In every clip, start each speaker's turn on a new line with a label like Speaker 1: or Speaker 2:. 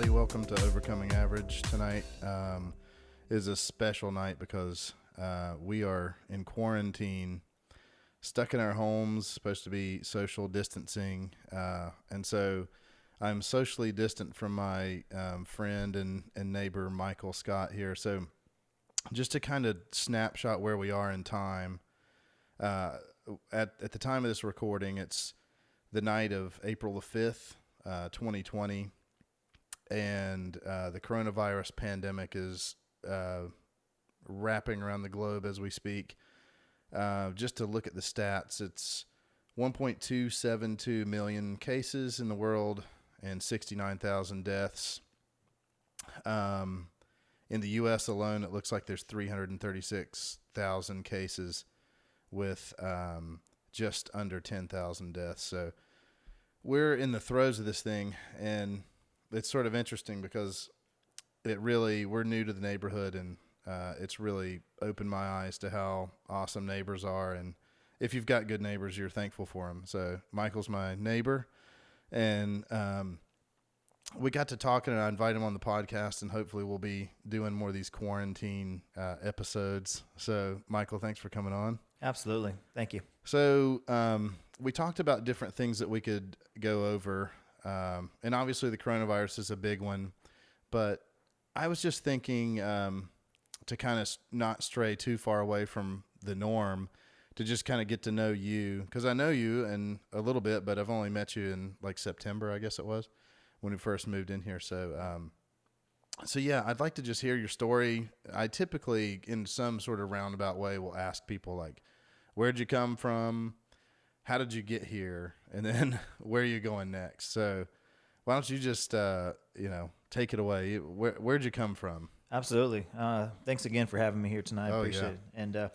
Speaker 1: everybody. Welcome to Overcoming Average. Tonight is a special night because we are in quarantine, stuck in our homes, supposed to be social distancing. And so I'm socially distant from my friend and neighbor, Michael Scott, here. So just to kind of snapshot where we are in time, at the time of this recording, it's the night of April the 5th, 2020. And the coronavirus pandemic is wrapping around the globe as we speak. Just to look at the stats, it's 1.272 million cases in the world and 69,000 deaths. In the U.S. alone, it looks like there's 336,000 cases with just under 10,000 deaths. So we're in the throes of this thing, and it's sort of interesting because we're new to the neighborhood, and it's really opened my eyes to how awesome neighbors are. And if you've got good neighbors, you're thankful for them. So Michael's my neighbor, and we got to talking, and I invited him on the podcast, and hopefully we'll be doing more of these quarantine episodes. So Michael, thanks for coming on.
Speaker 2: Absolutely. Thank you.
Speaker 1: So we talked about different things that we could go over. And obviously the coronavirus is a big one, but I was just thinking to kind of not stray too far away from the norm, to just kind of get to know you, because I know you and a little bit, but I've only met you in like September, I guess it was, when we first moved in here. So yeah, I'd like to just hear your story. I typically, in some sort of roundabout way, will ask people like, where'd you come from? How did you get here? And then where are you going next? So why don't you just, take it away? Where'd you come from?
Speaker 2: Absolutely. Thanks again for having me here tonight. I appreciate it. And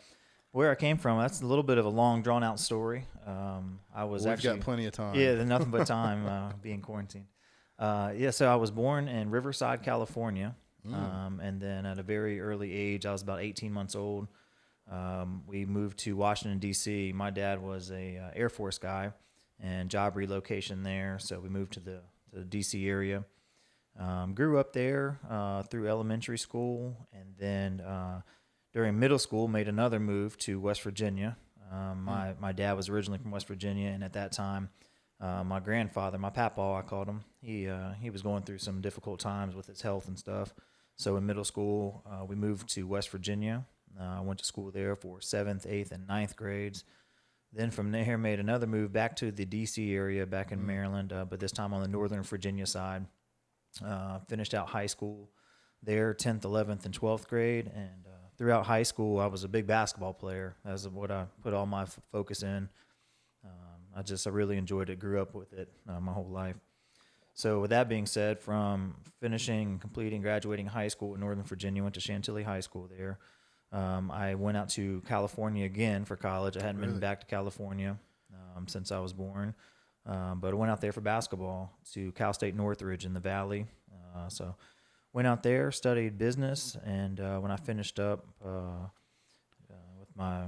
Speaker 2: where I came from, that's a little bit of a long, drawn-out story. We've
Speaker 1: got plenty of time.
Speaker 2: Yeah, nothing but time being quarantined. So I was born in Riverside, California. And then at a very early age, I was about 18 months old. We moved to Washington, D.C. My dad was a Air Force guy and job relocation there, so we moved to the D.C. area. Grew up there through elementary school, and then during middle school made another move to West Virginia. My dad was originally from West Virginia, and at that time, my grandfather, my papaw, I called him, he was going through some difficult times with his health and stuff. So in middle school, we moved to West Virginia. I went to school there for 7th, 8th, and 9th grades. Then from there, made another move back to the D.C. area, back in Maryland, but this time on the Northern Virginia side. Finished out high school there, 10th, 11th, and 12th grade. And throughout high school, I was a big basketball player. That's what I put all my focus in. I really enjoyed it, grew up with it my whole life. So with that being said, from finishing, completing, graduating high school in Northern Virginia, went to Chantilly High School there. I went out to California again for college. I hadn't been back to California since I was born, but I went out there for basketball to Cal State Northridge in the Valley. So went out there, studied business, and when I finished up with my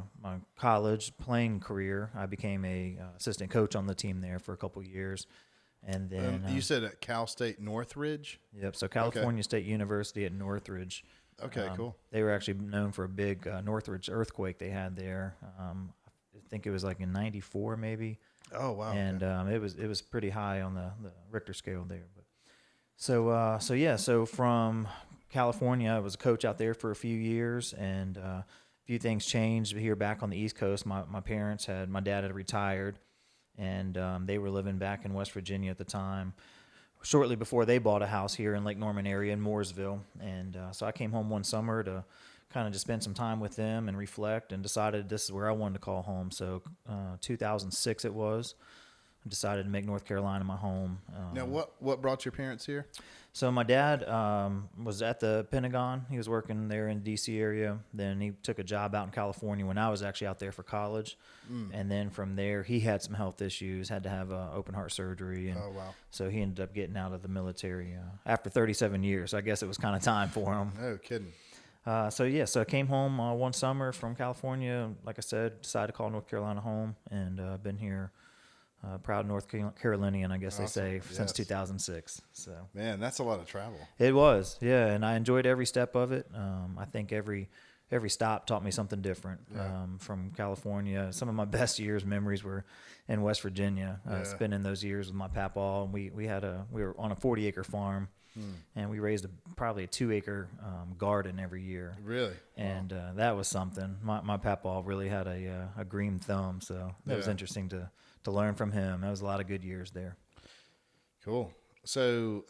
Speaker 2: college playing career, I became a assistant coach on the team there for a couple years. And then
Speaker 1: you said at Cal State Northridge?
Speaker 2: Yep. So California State University at Northridge.
Speaker 1: Okay, cool.
Speaker 2: They were actually known for a big Northridge earthquake they had there. I think it was like in '94 maybe.
Speaker 1: Oh wow!
Speaker 2: And it was pretty high on the Richter scale there. But so from California, I was a coach out there for a few years, and a few things changed here back on the East Coast. My dad had retired, and they were living back in West Virginia at the time, shortly before they bought a house here in Lake Norman area in Mooresville. And so I came home one summer to kind of just spend some time with them and reflect, and decided this is where I wanted to call home. So 2006 it was. I decided to make North Carolina my home.
Speaker 1: Now, what brought your parents here?
Speaker 2: So my dad was at the Pentagon. He was working there in the D.C. area. Then he took a job out in California when I was actually out there for college. And then from there, he had some health issues, had to have open heart surgery. And so he ended up getting out of the military after 37 years. So I guess it was kind of time for him.
Speaker 1: No kidding.
Speaker 2: So I came home one summer from California. Like I said, decided to call North Carolina home, and been here proud North Carolinian, I guess they
Speaker 1: Awesome.
Speaker 2: say, since
Speaker 1: Yes.
Speaker 2: 2006. So
Speaker 1: Man, that's a lot of travel.
Speaker 2: it was, yeah, and I enjoyed every step of it. I think every stop taught me something different.
Speaker 1: Yeah.
Speaker 2: From California, some of my best memories were in West Virginia.
Speaker 1: Yeah.
Speaker 2: Spending those years with my papaw, and we were on a 40-acre farm, and we raised probably a 2-acre garden every year.
Speaker 1: Really?
Speaker 2: And that was something. My papaw really had a green thumb, so that was
Speaker 1: Yeah.
Speaker 2: interesting to learn from him. That was a lot of good years there.
Speaker 1: Cool. So,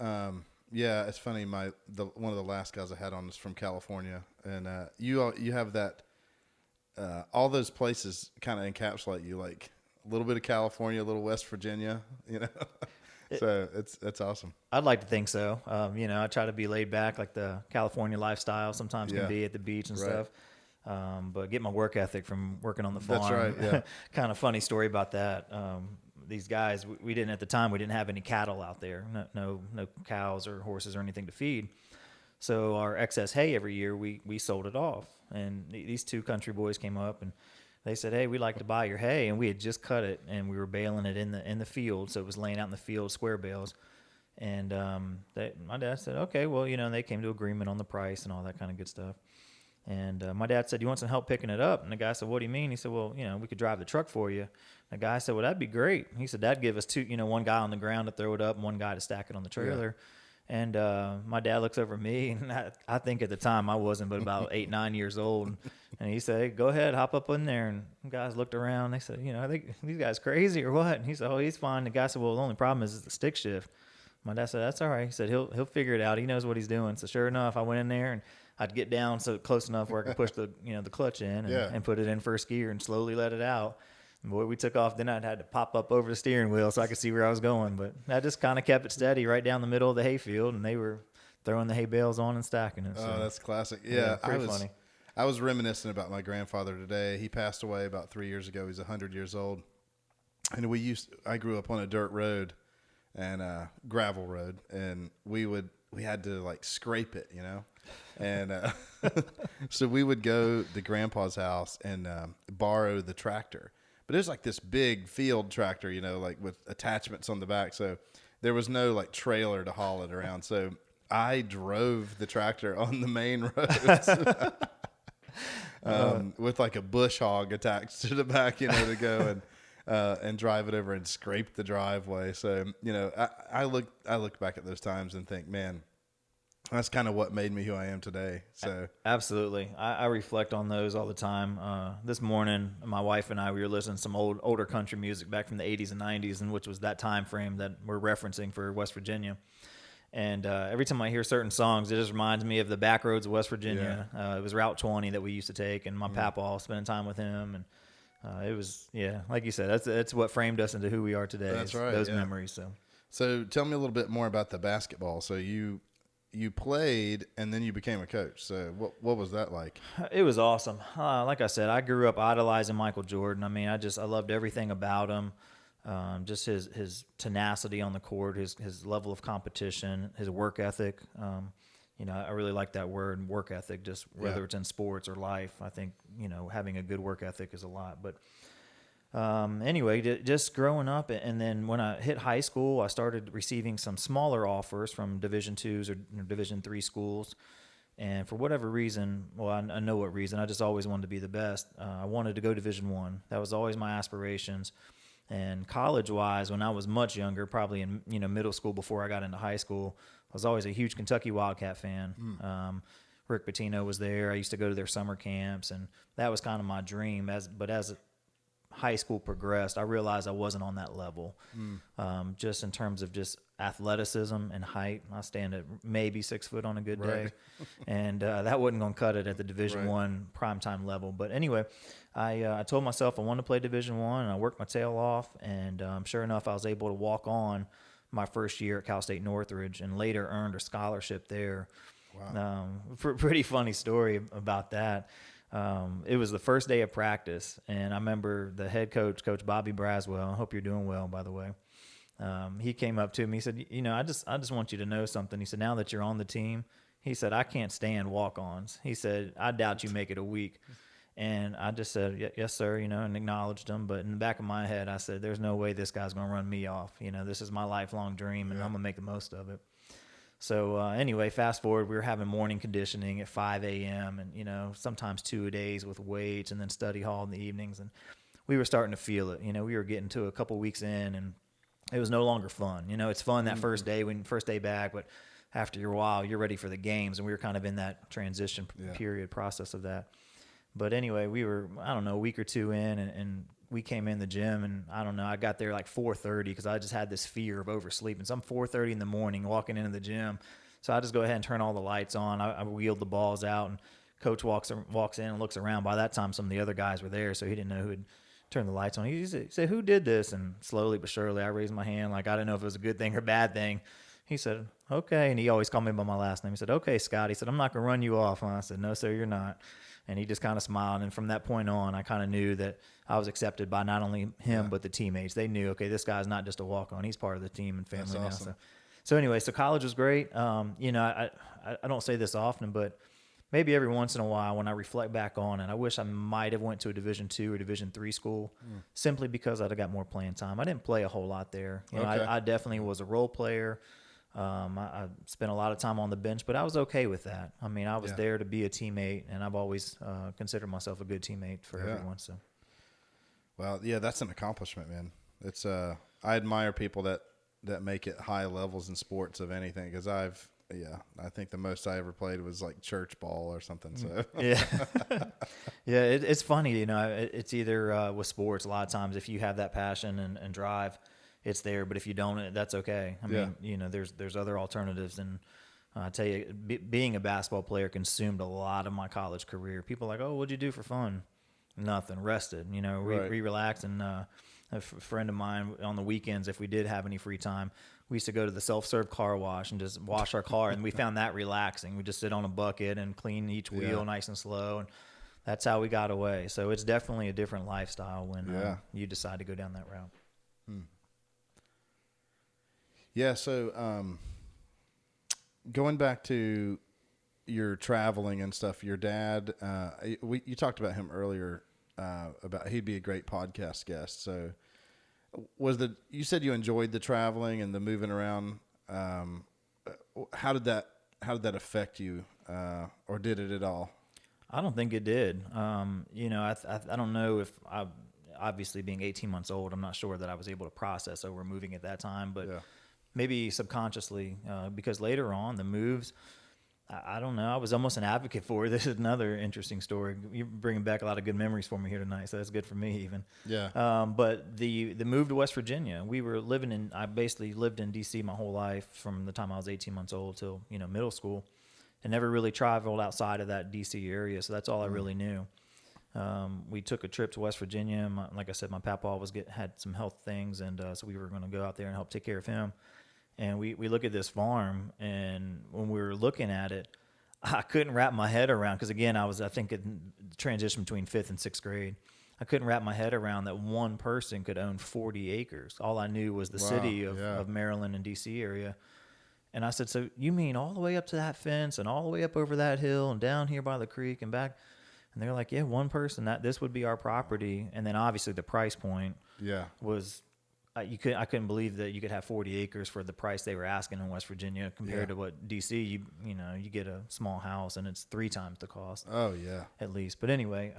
Speaker 1: yeah, it's funny. One of the last guys I had on is from California, and you have that. All those places kind of encapsulate you, like a little bit of California, a little West Virginia. So it's awesome.
Speaker 2: I'd like to think so. I try to be laid back, like the California lifestyle sometimes
Speaker 1: Yeah.
Speaker 2: can be at the beach and
Speaker 1: Right.
Speaker 2: stuff. But get my work ethic from working on the farm.
Speaker 1: That's right, yeah.
Speaker 2: Kind of funny story about that. These guys, we didn't at the time. We didn't have any cattle out there. No cows or horses or anything to feed. So our excess hay every year, we sold it off. And these 2 country boys came up and they said, "Hey, we'd like to buy your hay." And we had just cut it and we were baling it in the field, so it was laying out in the field, square bales. And my dad said, "Okay, well, they came to agreement on the price and all that kind of good stuff." And my dad said, "You want some help picking it up?" And the guy said, "What do you mean?" He said, "Well, we could drive the truck for you." The guy said, "Well, that'd be great." He said, "That'd give us 2, one guy on the ground to throw it up and one guy to stack it on the trailer." And my dad looks over at me, and I think at the time I wasn't, but about 8, 9 years old. And he said, "Hey, go ahead, hop up in there." And the guys looked around. They said, "I think these guys crazy or what?" And he said, "Oh, he's fine." The guy said, "Well, the only problem is the stick shift." My dad said, "That's all right." He said, "He'll figure it out. He knows what he's doing." So sure enough, I went in there and I'd get down so close enough where I could push the the clutch in and put it in first gear and slowly let it out. And boy, we took off. Then I'd had to pop up over the steering wheel so I could see where I was going. But that just kind of kept it steady right down the middle of the hayfield, and they were throwing the hay bales on and stacking it. So,
Speaker 1: Oh, that's classic. Yeah,
Speaker 2: pretty funny.
Speaker 1: I was reminiscing about my grandfather today. He passed away about 3 years ago. He's 100 years old, and I grew up on a dirt road and gravel road, and we had to like scrape it, and so we would go to Grandpa's house and borrow the tractor. But it was like this big field tractor, like with attachments on the back. So there was no like trailer to haul it around. So I drove the tractor on the main roads with like a bush hog attached to the back, to go and drive it over and scrape the driveway. So, I look back at those times and think, man, that's kind of what made me who I am today. So
Speaker 2: absolutely, I reflect on those all the time. This morning, my wife and I, we were listening to some older country music back from the 80s and 90s, and which was that time frame that we're referencing for West Virginia. And every time I hear certain songs, it just reminds me of the back roads of West Virginia.
Speaker 1: Yeah.
Speaker 2: It was Route 20 that we used to take, and my papaw, spending time with him, and it was, like you said, that's what framed us into who we are today.
Speaker 1: That's right,
Speaker 2: Those
Speaker 1: yeah.
Speaker 2: memories.
Speaker 1: So tell me a little bit more about the basketball. So you played and then you became a coach. So what was that like?
Speaker 2: It was awesome. Like I said, I grew up idolizing Michael Jordan. I mean, I loved everything about him. Just his tenacity on the court, his level of competition, his work ethic. I really like that word, work ethic, just whether it's in sports or life. I think, having a good work ethic is a lot. But anyway, just growing up, and then when I hit high school, I started receiving some smaller offers from Division IIs or Division III schools. And for whatever reason, well, I know what reason, I just always wanted to be the best. I wanted to go Division I. That was always my aspirations. And college-wise, when I was much younger, probably in middle school before I got into high school, I was always a huge Kentucky Wildcat fan. Rick Pitino was there. I used to go to their summer camps, and that was kind of my dream. But as high school progressed, I realized I wasn't on that level. Just in terms of just athleticism and height, I stand at maybe 6 foot on a good day, and that wasn't going to cut it at the Division I primetime level. But anyway, I told myself I wanted to play Division I, and I worked my tail off, and sure enough, I was able to walk on my first year at Cal State Northridge, and later earned a scholarship there. Wow. Pretty funny story about that. It was the first day of practice, and I remember the head coach, Coach Bobby Braswell. I hope you're doing well, by the way. He came up to me. He said, I just want you to know something. He said, now that you're on the team, he said, I can't stand walk-ons. He said, I doubt you make it a week. And I just said, yes, sir, and acknowledged him. But in the back of my head, I said, there's no way this guy's going to run me off. This is my lifelong dream, and I'm going to make the most of it. So anyway, fast forward, we were having morning conditioning at 5 a.m. and, sometimes 2 days with weights and then study hall in the evenings. And we were starting to feel it. We were getting to a couple weeks in, and it was no longer fun. It's fun that first day back, but after a while, you're ready for the games. And we were kind of in that transition period process of that. But anyway, we were, I don't know, a week or two in, and we came in the gym, and I don't know, I got there like 4:30 because I just had this fear of oversleeping. So I'm 4:30 in the morning walking into the gym. So I just go ahead and turn all the lights on. I wheeled the balls out, and coach walks in and looks around. By that time, some of the other guys were there, so he didn't know who had turned the lights on. He said, who did this? And slowly but surely, I raised my hand like I didn't know if it was a good thing or bad thing. He said, okay. And he always called me by my last name. He said, okay, Scott. He said, I'm not going to run you off. And I said, no, sir, you're not. And he just kind of smiled. And from that point on, I kind of knew that I was accepted by not only him, but the teammates. They knew, okay, this guy's not just a walk-on. He's part of the team and family now.
Speaker 1: Awesome.
Speaker 2: So anyway, so college was great. I don't say this often, but maybe every once in a while when I reflect back on it, I wish I might have went to a Division II or Division III school simply because I'd have got more playing time. I didn't play a whole lot there. I definitely was a role player. I spent a lot of time on the bench, but I was okay with that. I mean, I was there to be a teammate, and I've always considered myself a good teammate for everyone. So,
Speaker 1: well, yeah, that's an accomplishment, man. It's I admire people that make it high levels in sports of anything, because I think the most I ever played was like church ball or something. So
Speaker 2: it's funny, it's either with sports. A lot of times, if you have that passion and drive, it's there, but if you don't, that's okay. I mean, there's other alternatives, and I tell you, being a basketball player consumed a lot of my college career. People are like, oh, what'd you do for fun? Nothing. Rested. We relaxed, and a friend of mine on the weekends, if we did have any free time, we used to go to the self-serve car wash and just wash our car, and we found that relaxing. We just sit on a bucket and clean each wheel nice and slow, and that's how we got away. So it's definitely a different lifestyle when you decide to go down that route.
Speaker 1: Yeah, so going back to your traveling and stuff, your dad, you talked about him earlier, about he'd be a great podcast guest. So you said you enjoyed the traveling and the moving around. How did that affect you, or did it at all?
Speaker 2: I don't think it did. I don't know if obviously being 18 months old, I'm not sure that I was able to process over moving at that time, but maybe subconsciously, because later on the moves, I don't know, I was almost an advocate for it. This is another interesting story. You're bringing back a lot of good memories for me here tonight, so that's good for me even.
Speaker 1: Yeah.
Speaker 2: But the move to West Virginia, I basically lived in D.C. my whole life from the time I was 18 months old till, middle school, and never really traveled outside of that D.C. area, so that's all I really knew. We took a trip to West Virginia. Like I said, my papa had some health things, and so we were going to go out there and help take care of him. And we look at this farm, and when we were looking at it, I couldn't wrap my head around, because again, I think in the transition between 5th and 6th grade. I couldn't wrap my head around that one person could own 40 acres. All I knew was the city of Maryland and D.C. area. And I said, so you mean all the way up to that fence and all the way up over that hill and down here by the creek and back? And they're like, yeah, one person, this would be our property. And then obviously the price point was, I couldn't believe that you could have 40 acres for the price they were asking in West Virginia compared to what DC, you get a small house and it's 3 times the cost.
Speaker 1: Oh yeah.
Speaker 2: At least. But anyway,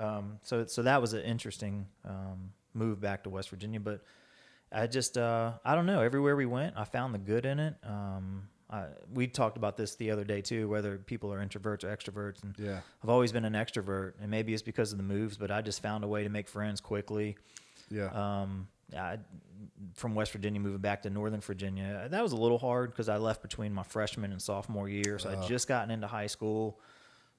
Speaker 2: so that was an interesting move back to West Virginia, but I just, I don't know, everywhere we went, I found the good in it. We talked about this the other day too, whether people are introverts or extroverts. And I've always been an extrovert, and maybe it's because of the moves, but I just found a way to make friends quickly. From West Virginia moving back to Northern Virginia, that was a little hard because I left between my freshman and sophomore year, so I'd just gotten into high school.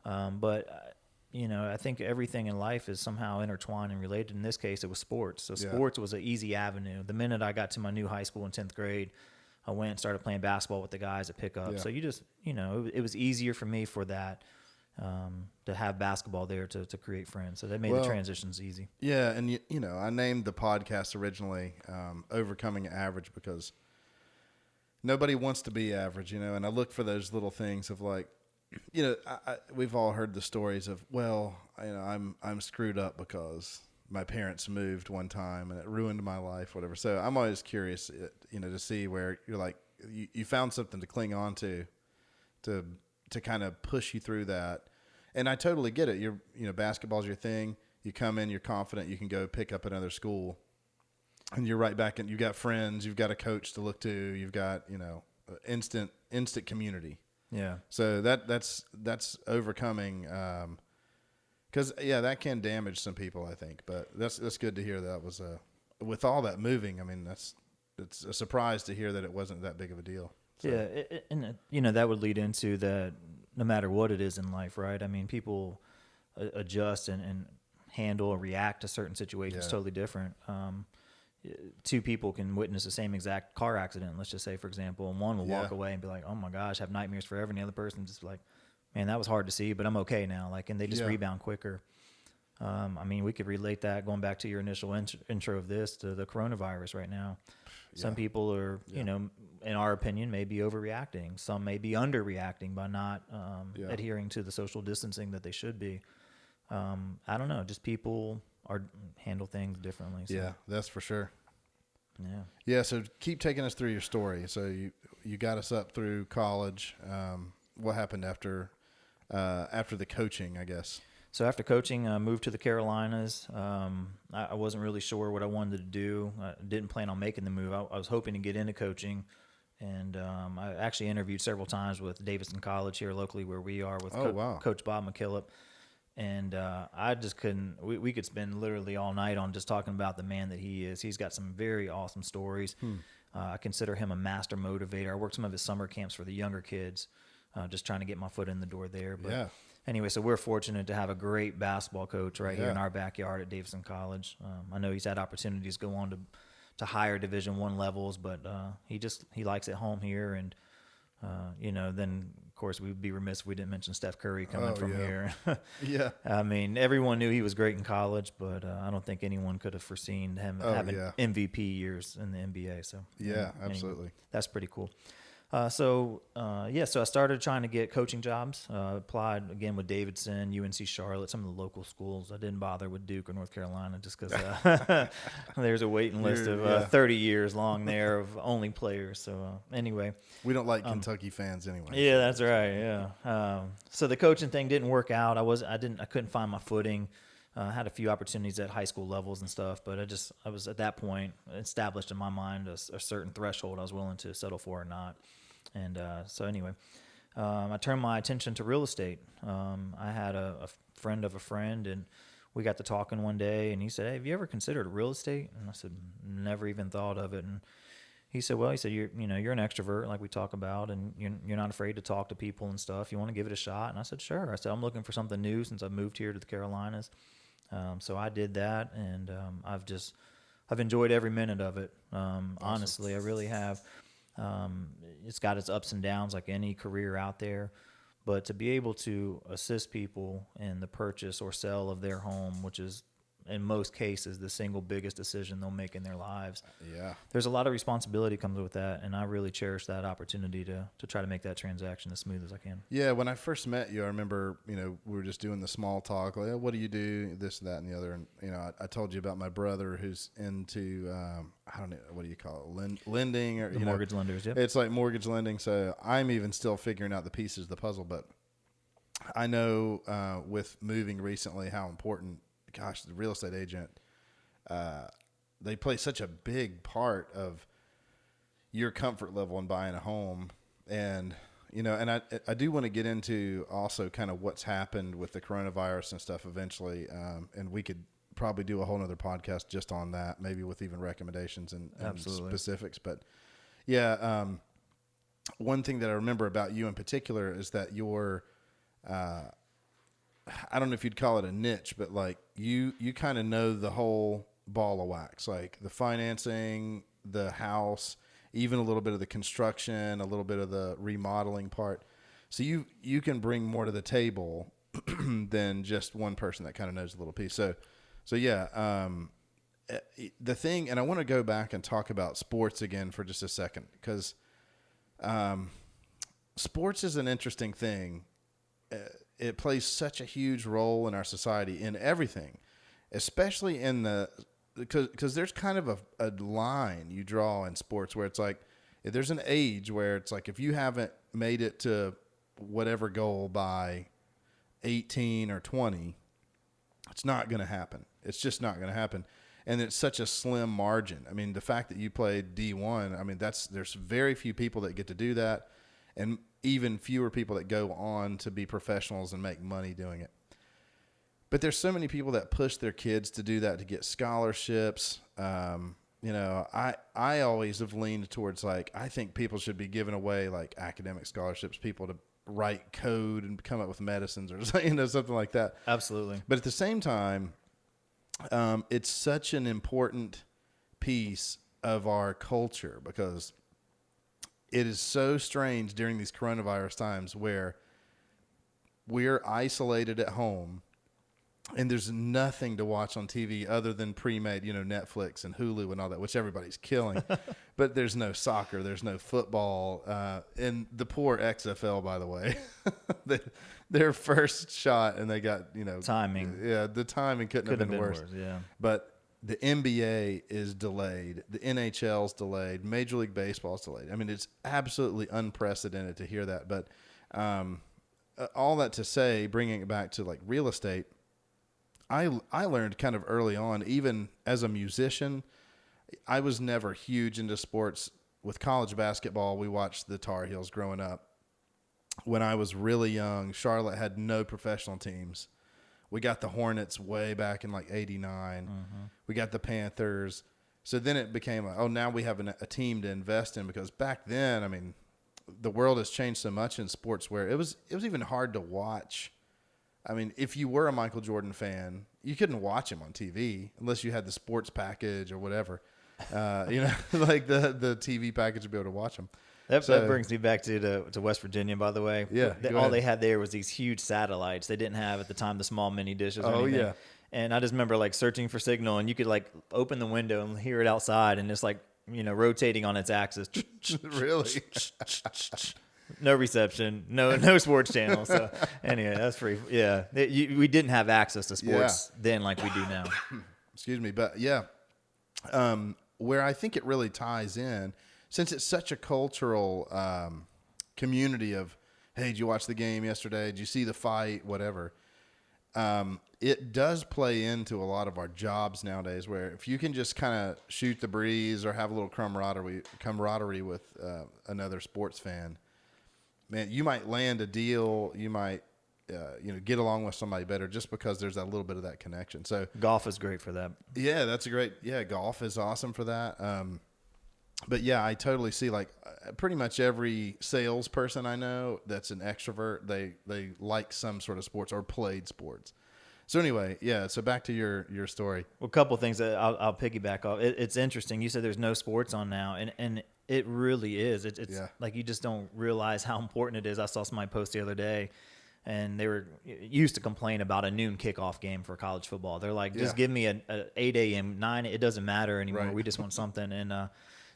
Speaker 2: But I think everything in life is somehow intertwined and related. In this case, it was sports. So sports was an easy avenue. The minute I got to my new high school in 10th grade, I went and started playing basketball with the guys at pickup. So you just, it was easier for me for that, to have basketball there to create friends. So that made the transitions easy.
Speaker 1: Yeah. And, I named the podcast originally Overcoming Average, because nobody wants to be average, and I look for those little things of like, we've all heard the stories of, well, I'm screwed up because my parents moved one time and it ruined my life, whatever. So I'm always curious, to see where you're like, you found something to cling on to kind of push you through that. And I totally get it. Basketball's your thing. You come in, you're confident, you can go pick up another school, and you're right back in. You've got friends, you've got a coach to look to, you've got, instant community.
Speaker 2: Yeah.
Speaker 1: So that's overcoming, because that can damage some people, I think. But that's good to hear that was with all that moving. I mean, it's a surprise to hear that it wasn't that big of a deal. So.
Speaker 2: Yeah, and that would lead into that. No matter what it is in life, right? I mean, people adjust and handle or react to certain situations totally different. Two people can witness the same exact car accident, let's just say, for example, and one will walk away and be like, oh my gosh, have nightmares forever, and the other person just like, man, that was hard to see, but I'm okay now. Like, and they just rebound quicker. I mean, we could relate that, going back to your initial intro of this, to the coronavirus right now. Some people are, in our opinion, may be overreacting. Some may be underreacting by not adhering to the social distancing that they should be. I don't know. Just people handle things differently. So.
Speaker 1: Yeah, that's for sure.
Speaker 2: Yeah.
Speaker 1: Yeah. So keep taking us through your story. So you got us up through college. What happened after the coaching, I guess?
Speaker 2: So after coaching, I moved to the Carolinas. I wasn't really sure what I wanted to do. I didn't plan on making the move. I was hoping to get into coaching, and I actually interviewed several times with Davidson College here locally where we are with Coach Bob McKillop. And I just couldn't. We could spend literally all night on just talking about the man that he is. He's got some very awesome stories. I consider him a master motivator. I worked some of his summer camps for the younger kids, just trying to get my foot in the door there. But anyway, so we're fortunate to have a great basketball coach right here in our backyard at Davidson College. I know he's had opportunities to go on to higher Division I levels, but he likes it home here. And then of course we'd be remiss if we didn't mention Steph Curry coming from here.
Speaker 1: Yeah.
Speaker 2: I mean, everyone knew he was great in college, but I don't think anyone could have foreseen him having MVP years in the NBA. So
Speaker 1: absolutely.
Speaker 2: Anyway, that's pretty cool. So I started trying to get coaching jobs. Applied again with Davidson, UNC Charlotte, some of the local schools. I didn't bother with Duke or North Carolina just because there's a waiting list of 30 years long there of only players. So anyway,
Speaker 1: we don't like Kentucky fans anyway.
Speaker 2: Yeah, that's right. Yeah. So the coaching thing didn't work out. I couldn't find my footing. Had a few opportunities at high school levels and stuff, but I was at that point established in my mind a certain threshold I was willing to settle for or not. And so anyway, I turned my attention to real estate. I had a friend of a friend, and we got to talking one day, and he said, "Hey, have you ever considered real estate?" And I said, "Never even thought of it." And he said, "Well, you're an extrovert, like we talk about, and you're not afraid to talk to people and stuff. You want to give it a shot?" And I said, "Sure." I said, "I'm looking for something new since I moved here to the Carolinas." So I did that, and I've enjoyed every minute of it. Awesome. Honestly, I really have. It's got its ups and downs like any career out there, but to be able to assist people in the purchase or sale of their home, which is in most cases the single biggest decision they'll make in their lives.
Speaker 1: Yeah.
Speaker 2: There's a lot of responsibility comes with that, and I really cherish that opportunity to try to make that transaction as smooth as I can.
Speaker 1: Yeah, when I first met you, I remember, we were just doing the small talk, like, what do you do, this, that, and the other, and, I told you about my brother who's into, I don't know, what do you call it, lending, or,
Speaker 2: mortgage lenders, yeah.
Speaker 1: It's like mortgage lending, so I'm even still figuring out the pieces of the puzzle, but I know with moving recently how important, gosh, the real estate agent, they play such a big part of your comfort level in buying a home. And, and I do want to get into also kind of what's happened with the coronavirus and stuff eventually. And we could probably do a whole nother podcast just on that, maybe with even recommendations and specifics. But yeah, one thing that I remember about you in particular is that your, I don't know if you'd call it a niche, but like you kind of know the whole ball of wax, like the financing, the house, even a little bit of the construction, a little bit of the remodeling part. So you can bring more to the table than just one person that kind of knows a little piece. So yeah, the thing, and I want to go back and talk about sports again for just a second, because sports is an interesting thing. it plays such a huge role in our society in everything, especially in because there's kind of a line you draw in sports where it's like there's an age where it's like if you haven't made it to whatever goal by 18 or 20, it's not going to happen. It's just not going to happen. And it's such a slim margin. I mean, the fact that you played D1, I mean, there's very few people that get to do that, and even fewer people that go on to be professionals and make money doing it. But there's so many people that push their kids to do that, to get scholarships. I always have leaned towards, like, I think people should be giving away like academic scholarships, people to write code and come up with medicines or something like that.
Speaker 2: Absolutely.
Speaker 1: But at the same time, it's such an important piece of our culture because it is so strange during these coronavirus times where we're isolated at home and there's nothing to watch on TV other than pre-made, Netflix and Hulu and all that, which everybody's killing. But there's no soccer, there's no football. And the poor XFL, by the way, their first shot and they got,
Speaker 2: timing.
Speaker 1: Yeah, the timing couldn't have been worse.
Speaker 2: Yeah.
Speaker 1: But the NBA is delayed. The NHL's delayed. Major League Baseball's delayed. I mean, it's absolutely unprecedented to hear that. But all that to say, bringing it back to like real estate, I learned kind of early on, even as a musician, I was never huge into sports. With college basketball, we watched the Tar Heels growing up. When I was really young, Charlotte had no professional teams. We got the Hornets way back in like 89. Mm-hmm. We got the Panthers. So then it became, now we have a team to invest in, because back then, I mean, the world has changed so much in sports where it was even hard to watch. I mean, if you were a Michael Jordan fan, you couldn't watch him on TV unless you had the sports package or whatever. Like the TV package to be able to watch him.
Speaker 2: That brings me back to West Virginia, by the way.
Speaker 1: Yeah,
Speaker 2: all they had there was these huge satellites. They didn't have at the time the small mini dishes or anything. Yeah. And I just remember like searching for signal, and you could like open the window and hear it outside, and it's like, rotating on its axis.
Speaker 1: Really?
Speaker 2: No reception, no sports channel. So anyway, that's pretty. Yeah, we didn't have access to sports then like we do now.
Speaker 1: Excuse me, but yeah, where I think it really ties in, since it's such a cultural community of, hey, did you watch the game yesterday? Did you see the fight? Whatever. It does play into a lot of our jobs nowadays, where if you can just kind of shoot the breeze or have a little camaraderie with another sports fan, man, you might land a deal. You might, get along with somebody better just because there's a little bit of that connection. So
Speaker 2: golf is great for that.
Speaker 1: Yeah, that's a great. Yeah, golf is awesome for that. But yeah, I totally see like pretty much every salesperson I know that's an extrovert. They like some sort of sports or played sports. So anyway, yeah. So back to your story.
Speaker 2: Well, a couple of things that I'll piggyback off. It's interesting. You said there's no sports on now, and it really is. It's like you just don't realize how important it is. I saw somebody post the other day, and they were used to complain about a noon kickoff game for college football. They're like, just give me a 8 a.m., 9. It doesn't matter anymore. Right. We just want something. And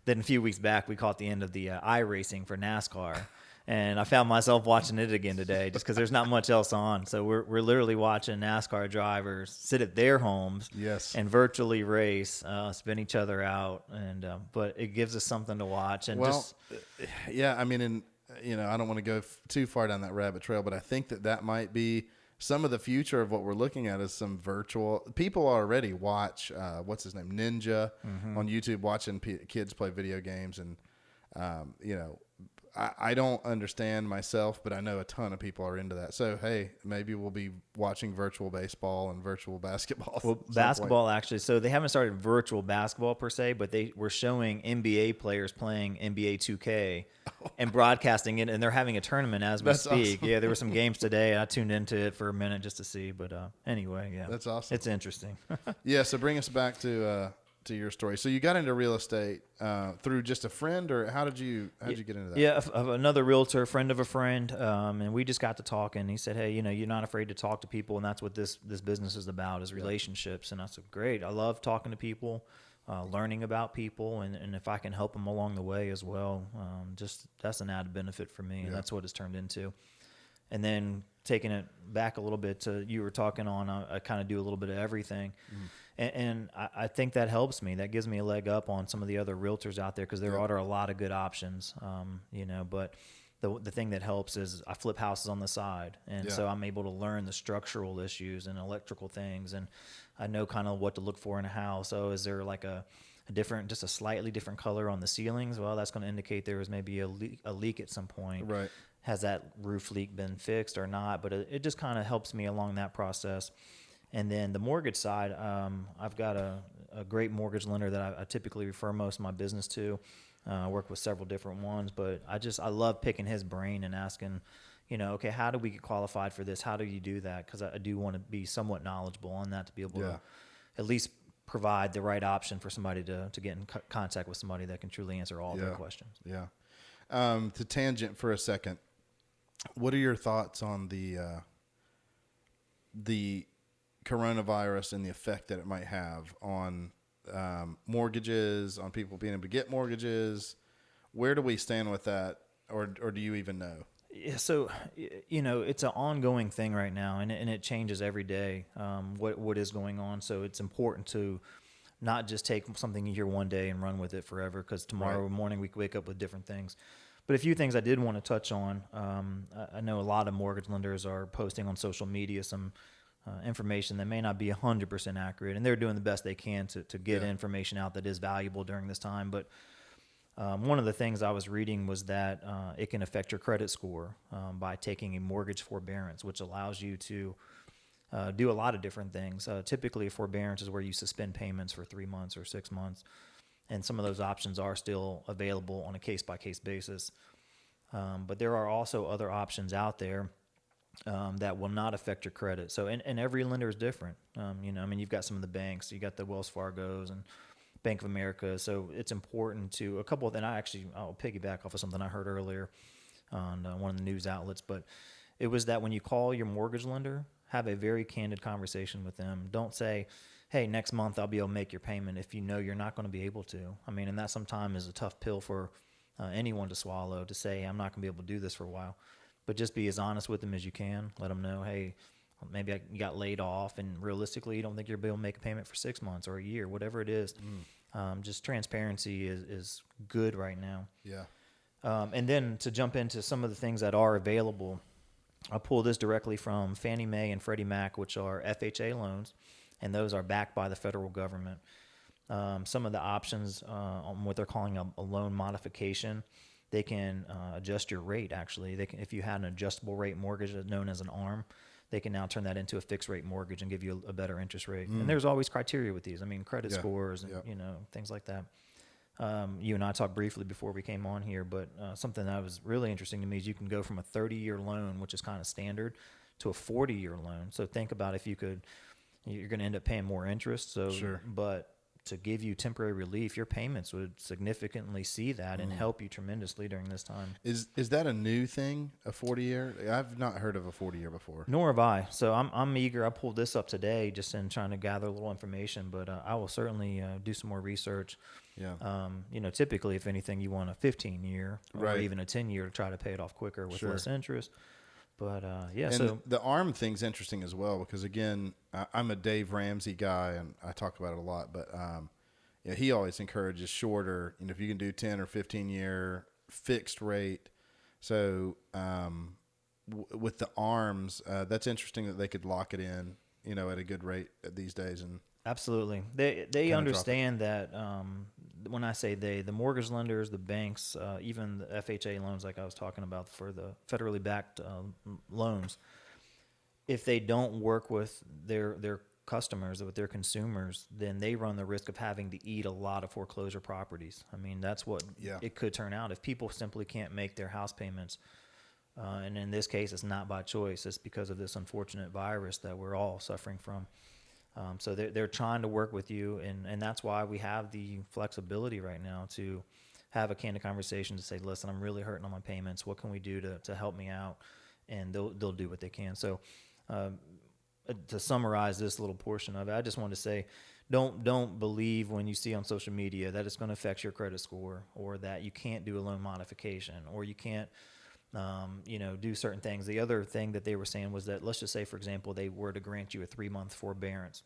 Speaker 2: then a few weeks back, we caught the end of the iRacing for NASCAR. And I found myself watching it again today just because there's not much else on. So we're literally watching NASCAR drivers sit at their homes and virtually race, spin each other out. And but it gives us something to watch. And
Speaker 1: I mean, I don't want to go too far down that rabbit trail, but I think that might be some of the future of what we're looking at is some virtual. People already watch, what's his name, Ninja on YouTube, watching kids play video games. And, I don't understand myself, but I know a ton of people are into that. So, hey, maybe we'll be watching virtual baseball and virtual basketball.
Speaker 2: Well, basketball actually. So they haven't started virtual basketball per se, but they were showing NBA players playing NBA 2K and broadcasting it, and they're having a tournament as we speak. Awesome. Yeah, there were some games today. I tuned into it for a minute just to see, but anyway, yeah.
Speaker 1: That's awesome.
Speaker 2: It's interesting.
Speaker 1: Yeah, so bring us back to your story. So you got into real estate through just a friend, or how did you get into that?
Speaker 2: Yeah, another realtor, friend of a friend, and we just got to talking. He said, "Hey, you're not afraid to talk to people, and that's what this business is about, is relationships." And I said, "Great, I love talking to people, learning about people, and if I can help them along the way as well, just that's an added benefit for me, and that's what it's turned into." And then taking it back a little bit to you were talking on, I kind of do a little bit of everything. And I think that helps me. That gives me a leg up on some of the other realtors out there because there are a lot of good options, but the thing that helps is I flip houses on the side. And so I'm able to learn the structural issues and electrical things. And I know kind of what to look for in a house. Oh, is there like a different, just a slightly different color on the ceilings? Well, that's going to indicate there was maybe a leak at some point.
Speaker 1: Right.
Speaker 2: Has that roof leak been fixed or not? But it just kind of helps me along that process. And then the mortgage side, I've got a great mortgage lender that I typically refer most of my business to. I work with several different ones, but I love picking his brain and asking, okay, how do we get qualified for this? How do you do that? Because I do want to be somewhat knowledgeable on that to be able to at least provide the right option for somebody to get in contact with somebody that can truly answer all their questions.
Speaker 1: Yeah. To tangent for a second, what are your thoughts on the coronavirus and the effect that it might have on mortgages, on people being able to get mortgages? Where do we stand with that, or do you even know?
Speaker 2: Yeah, so it's an ongoing thing right now, and it changes every day. What is going on? So it's important to not just take something you hear one day and run with it forever, because tomorrow morning we wake up with different things. But a few things I did want to touch on. I know a lot of mortgage lenders are posting on social media some information that may not be 100% accurate, and they're doing the best they can to get information out that is valuable during this time. But one of the things I was reading was that it can affect your credit score by taking a mortgage forbearance, which allows you to do a lot of different things. Typically, a forbearance is where you suspend payments for 3 months or 6 months, and some of those options are still available on a case-by-case basis. But there are also other options out there that will not affect your credit. So, and every lender is different. You've got some of the banks, you got the Wells Fargo's and Bank of America. So it's important to I'll piggyback off of something I heard earlier on one of the news outlets, but it was that when you call your mortgage lender, have a very candid conversation with them. Don't say, hey, next month I'll be able to make your payment, if you know you're not going to be able to. And that sometimes is a tough pill for anyone to swallow, to say, I'm not going to be able to do this for a while. But just be as honest with them as you can. Let them know, hey, maybe you got laid off, and realistically, you don't think you'll be able to make a payment for 6 months or a year, whatever it is. Just transparency is good right now.
Speaker 1: Yeah.
Speaker 2: And then to jump into some of the things that are available, I pull this directly from Fannie Mae and Freddie Mac, which are FHA loans, and those are backed by the federal government. Some of the options on what they're calling a loan modification, they can adjust your rate. Actually, they can, if you had an adjustable rate mortgage known as an ARM, they can now turn that into a fixed rate mortgage and give you a better interest rate. And there's always criteria with these. Credit scores and things like that. You and I talked briefly before we came on here, but something that was really interesting to me is you can go from a 30-year loan, which is kind of standard, to a 40-year loan. So think about if you're going to end up paying more interest. So,
Speaker 1: sure.
Speaker 2: But to give you temporary relief, your payments would significantly see that and help you tremendously during this time.
Speaker 1: Is that a new thing, a 40-year? I've not heard of a 40-year before.
Speaker 2: Nor have I. So I'm eager. I pulled this up today just in trying to gather a little information, but I will certainly do some more research.
Speaker 1: Yeah.
Speaker 2: Typically, if anything, you want a 15-year or even a 10-year to try to pay it off quicker with less interest. But
Speaker 1: and so the ARM thing's interesting as well, because again, I'm a Dave Ramsey guy and I talk about it a lot, but he always encourages shorter, if you can do 10 or 15-year fixed rate. So with the ARMs, that's interesting that they could lock it in, at a good rate these days. And
Speaker 2: absolutely. They understand that when I say the mortgage lenders, the banks, even the FHA loans like I was talking about for the federally backed loans, if they don't work with their customers, with their consumers, then they run the risk of having to eat a lot of foreclosure properties. That's what it could turn out if people simply can't make their house payments. And in this case, it's not by choice. It's because of this unfortunate virus that we're all suffering from. So they're trying to work with you, and that's why we have the flexibility right now to have a candid conversation to say, listen, I'm really hurting on my payments. What can we do to help me out? And they'll do what they can. So to summarize this little portion of it, I just want to say, don't believe when you see on social media that it's going to affect your credit score, or that you can't do a loan modification, or you can't do certain things. The other thing that they were saying was that, let's just say, for example, they were to grant you a 3-month forbearance.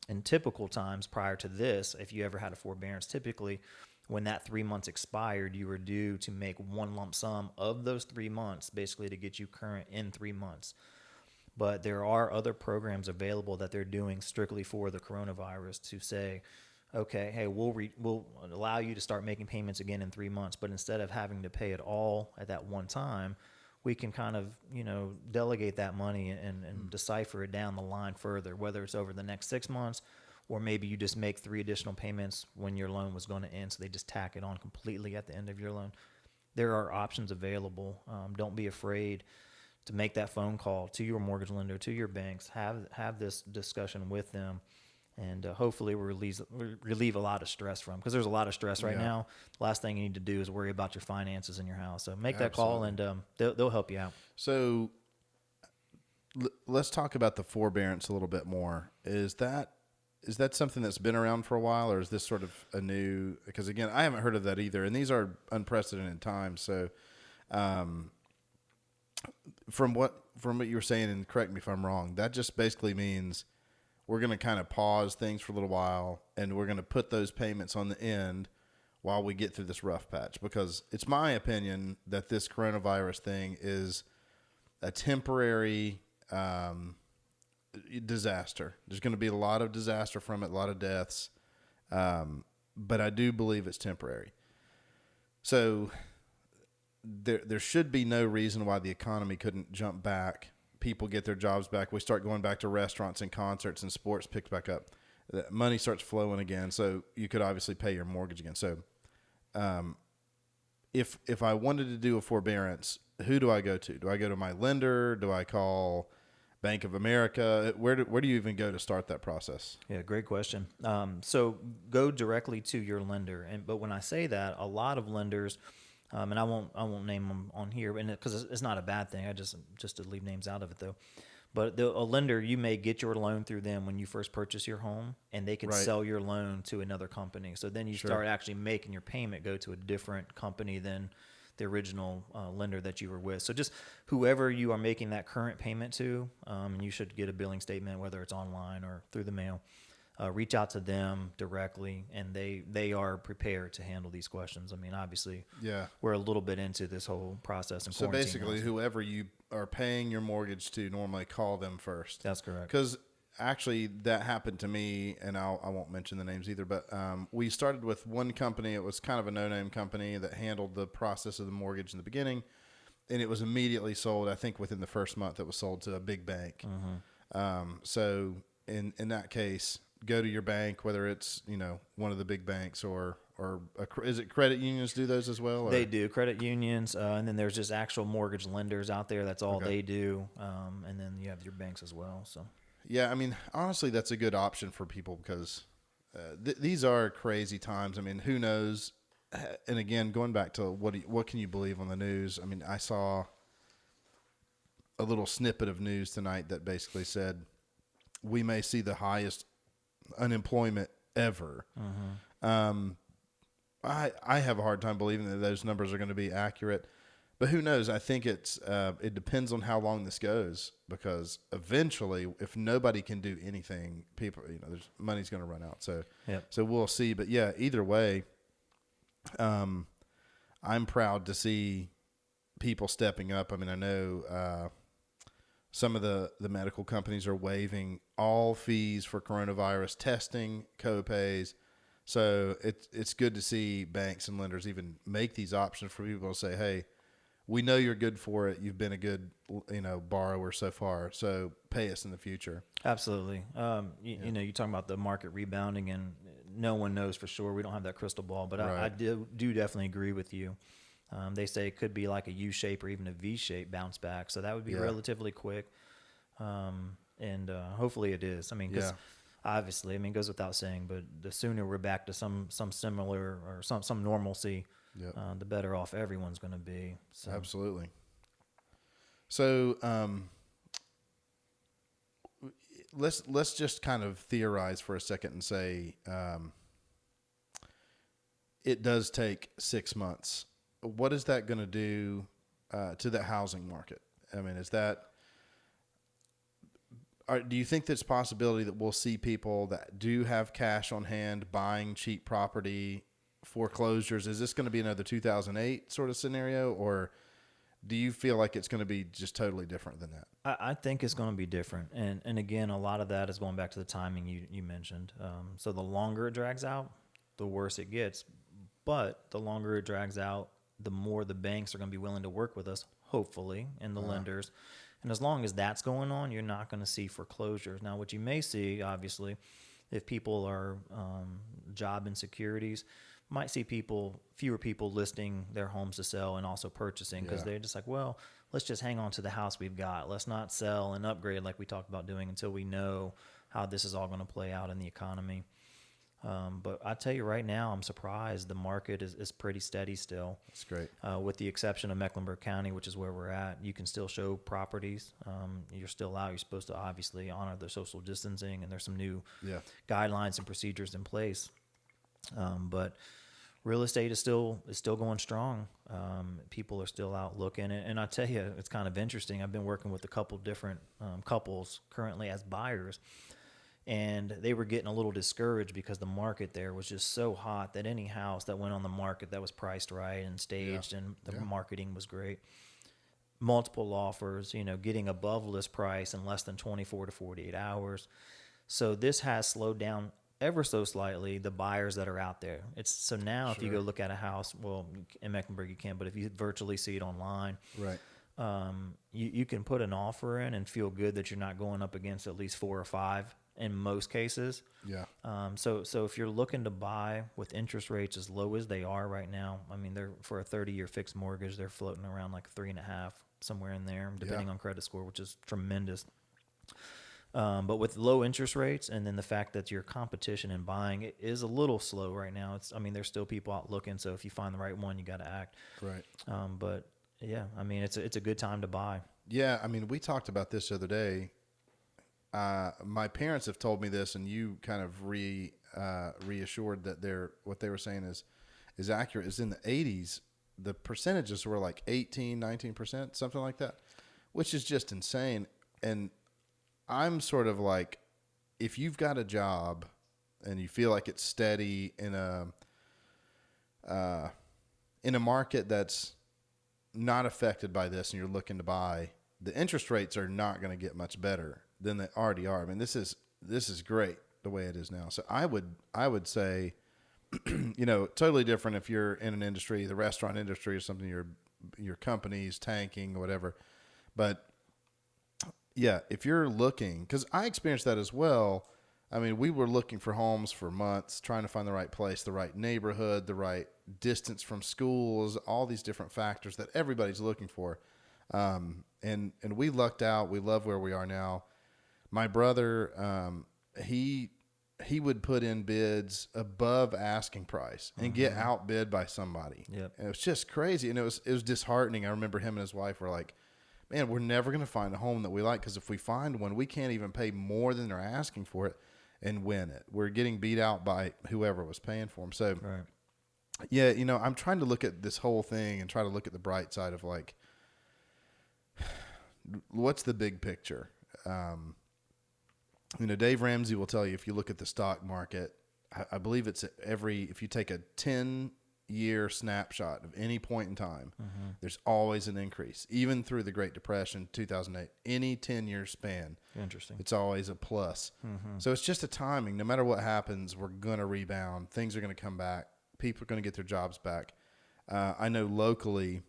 Speaker 2: In typical times prior to this, if you ever had a forbearance, typically when that 3 months expired, you were due to make one lump sum of those 3 months, basically to get you current in 3 months. But there are other programs available that they're doing strictly for the coronavirus to say, okay, hey, we'll allow you to start making payments again in 3 months, but instead of having to pay it all at that one time, we can kind of, delegate that money and decipher it down the line further, whether it's over the next 6 months, or maybe you just make 3 additional payments when your loan was going to end, so they just tack it on completely at the end of your loan. There are options available. Don't be afraid to make that phone call to your mortgage lender, to your banks. Have this discussion with them, and hopefully relieve a lot of stress from, because there's a lot of stress right now. The last thing you need to do is worry about your finances in your house. So make that call, and they'll help you out.
Speaker 1: So let's talk about the forbearance a little bit more. Is that something that's been around for a while, or is this sort of a new? Because again, I haven't heard of that either, and these are unprecedented times. So, from what you were saying, and correct me if I'm wrong, that just basically means we're going to kind of pause things for a little while, and we're going to put those payments on the end while we get through this rough patch. Because it's my opinion that this coronavirus thing is a temporary disaster. There's going to be a lot of disaster from it, a lot of deaths, but I do believe it's temporary. So there should be no reason why the economy couldn't jump back. People get their jobs back. We start going back to restaurants and concerts, and sports picks back up. The money starts flowing again, so you could obviously pay your mortgage again. So if I wanted to do a forbearance, who do I go to? Do I go to my lender? Do I call Bank of America? Where do you even go to start that process?
Speaker 2: Yeah, great question. So go directly to your lender. But when I say that, a lot of lenders, and I won't name them on here, because it's not a bad thing. I just to leave names out of it though. But a lender, you may get your loan through them when you first purchase your home, and they can sell your loan to another company. So then you start actually making your payment go to a different company than the original lender that you were with. So just whoever you are making that current payment to, and you should get a billing statement, whether it's online or through the mail. Reach out to them directly, and they are prepared to handle these questions. I mean, obviously, we're a little bit into this whole process.
Speaker 1: So basically, whoever you are paying your mortgage to, normally call them first.
Speaker 2: That's correct.
Speaker 1: Because actually, that happened to me, and I won't mention the names either, but we started with one company. It was kind of a no-name company that handled the process of the mortgage in the beginning, and it was immediately sold. I think within the first month, it was sold to a big bank. So in that case, go to your bank, whether it's one of the big banks or is it credit unions do those as well? Or?
Speaker 2: They do, credit unions, and then there's just actual mortgage lenders out there. That's all they do, and then you have your banks as well. So
Speaker 1: yeah, I mean, honestly, that's a good option for people because these are crazy times. I mean, who knows? And again, going back to what can you believe on the news? I mean, I saw a little snippet of news tonight that basically said we may see the highest unemployment ever. I have a hard time believing that those numbers are going to be accurate, but who knows? I think it depends on how long this goes, because eventually, if nobody can do anything, people, there's money's going to run out. So, so we'll see. But yeah, either way, I'm proud to see people stepping up. I mean, I know some of the medical companies are waiving all fees for coronavirus testing, co-pays. So it's good to see banks and lenders even make these options for people to say, hey, we know you're good for it. You've been a good, borrower so far. So pay us in the future.
Speaker 2: Absolutely. You're talking about the market rebounding, and no one knows for sure. We don't have that crystal ball, but I do definitely agree with you. They say it could be like a U shape or even a V shape bounce back. So that would be relatively quick. And hopefully it is. I mean, because obviously, it goes without saying, but the sooner we're back to some similar or some normalcy, the better off everyone's going to be. So.
Speaker 1: Absolutely. So let's just kind of theorize for a second and say it does take 6 months. What is that going to do? to the housing market? I mean, do you think there's a possibility that we'll see people that do have cash on hand buying cheap property, foreclosures? Is this going to be another 2008 sort of scenario, or do you feel like it's going to be just totally different than that?
Speaker 2: I think it's going to be different. And again, a lot of that is going back to the timing you mentioned. So the longer it drags out, the worse it gets. But the longer it drags out, the more the banks are going to be willing to work with us, hopefully, and the lenders. And as long as that's going on, you're not going to see foreclosures. Now, what you may see, obviously, if people are job insecurities, might see fewer people listing their homes to sell and also purchasing, because they're just like, well, let's just hang on to the house we've got. Let's not sell and upgrade like we talked about doing until we know how this is all going to play out in the economy. But I tell you right now, I'm surprised the market is pretty steady still.
Speaker 1: That's great.
Speaker 2: With the exception of Mecklenburg County, which is where we're at, you can still show properties. You're still out. You're supposed to obviously honor the social distancing, and there's some new guidelines and procedures in place. But real estate is still going strong. People are still out looking, and I tell you, it's kind of interesting. I've been working with a couple different couples currently as buyers, and they were getting a little discouraged because the market there was just so hot that any house that went on the market that was priced right and staged and the marketing was great, multiple offers, getting above list price in less than 24 to 48 hours. So this has slowed down ever so slightly the buyers that are out there. So now if you go look at a house, well, in Mecklenburg you can, but if you virtually see it online,
Speaker 1: right,
Speaker 2: you can put an offer in and feel good that you're not going up against at least 4 or 5 in most cases.
Speaker 1: Yeah.
Speaker 2: So if you're looking to buy with interest rates as low as they are right now, I mean, they're for a 30-year fixed mortgage, they're floating around like 3.5, somewhere in there, depending on credit score, which is tremendous. But with low interest rates, and then the fact that your competition in buying it is a little slow right now. There's still people out looking. So if you find the right one, you got to act.
Speaker 1: Right.
Speaker 2: But yeah, I mean, it's a good time to buy.
Speaker 1: Yeah. I mean, we talked about this the other day. My parents have told me this, and you kind of reassured that what they were saying is accurate. Is in the 80s, the percentages were like 18, 19%, something like that, which is just insane. And I'm sort of like, if you've got a job and you feel like it's steady in a market that's not affected by this, and you're looking to buy, the interest rates are not going to get much better than they already are. I mean, this is great the way it is now. So I would say, totally different if you're in an industry, the restaurant industry or something, your company's tanking or whatever. But yeah, if you're looking, because I experienced that as well. I mean, we were looking for homes for months, trying to find the right place, the right neighborhood, the right distance from schools, all these different factors that everybody's looking for. And we lucked out. We love where we are now. My brother, he would put in bids above asking price and get outbid by somebody.
Speaker 2: Yep.
Speaker 1: And it was just crazy. And it was disheartening. I remember him and his wife were like, man, we're never going to find a home that we like, because if we find one, we can't even pay more than they're asking for it and win it. We're getting beat out by whoever was paying for them. So, yeah, I'm trying to look at this whole thing and try to look at the bright side of like, what's the big picture? Dave Ramsey will tell you, if you look at the stock market, I believe it's if you take a 10-year snapshot of any point in time, there's always an increase. Even through the Great Depression, 2008, any 10-year span,
Speaker 2: Interesting.
Speaker 1: It's always a plus. So it's just a timing. No matter what happens, we're going to rebound. Things are going to come back. People are going to get their jobs back. I know locally,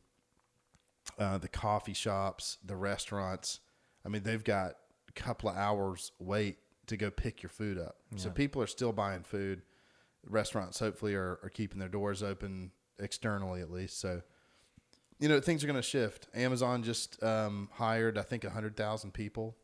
Speaker 1: the coffee shops, the restaurants, I mean, they've got a couple of hours wait to go pick your food up. Yeah. So people are still buying food. Restaurants hopefully are keeping their doors open externally, at least. So, things are going to shift. Amazon just hired, I think, 100,000 people.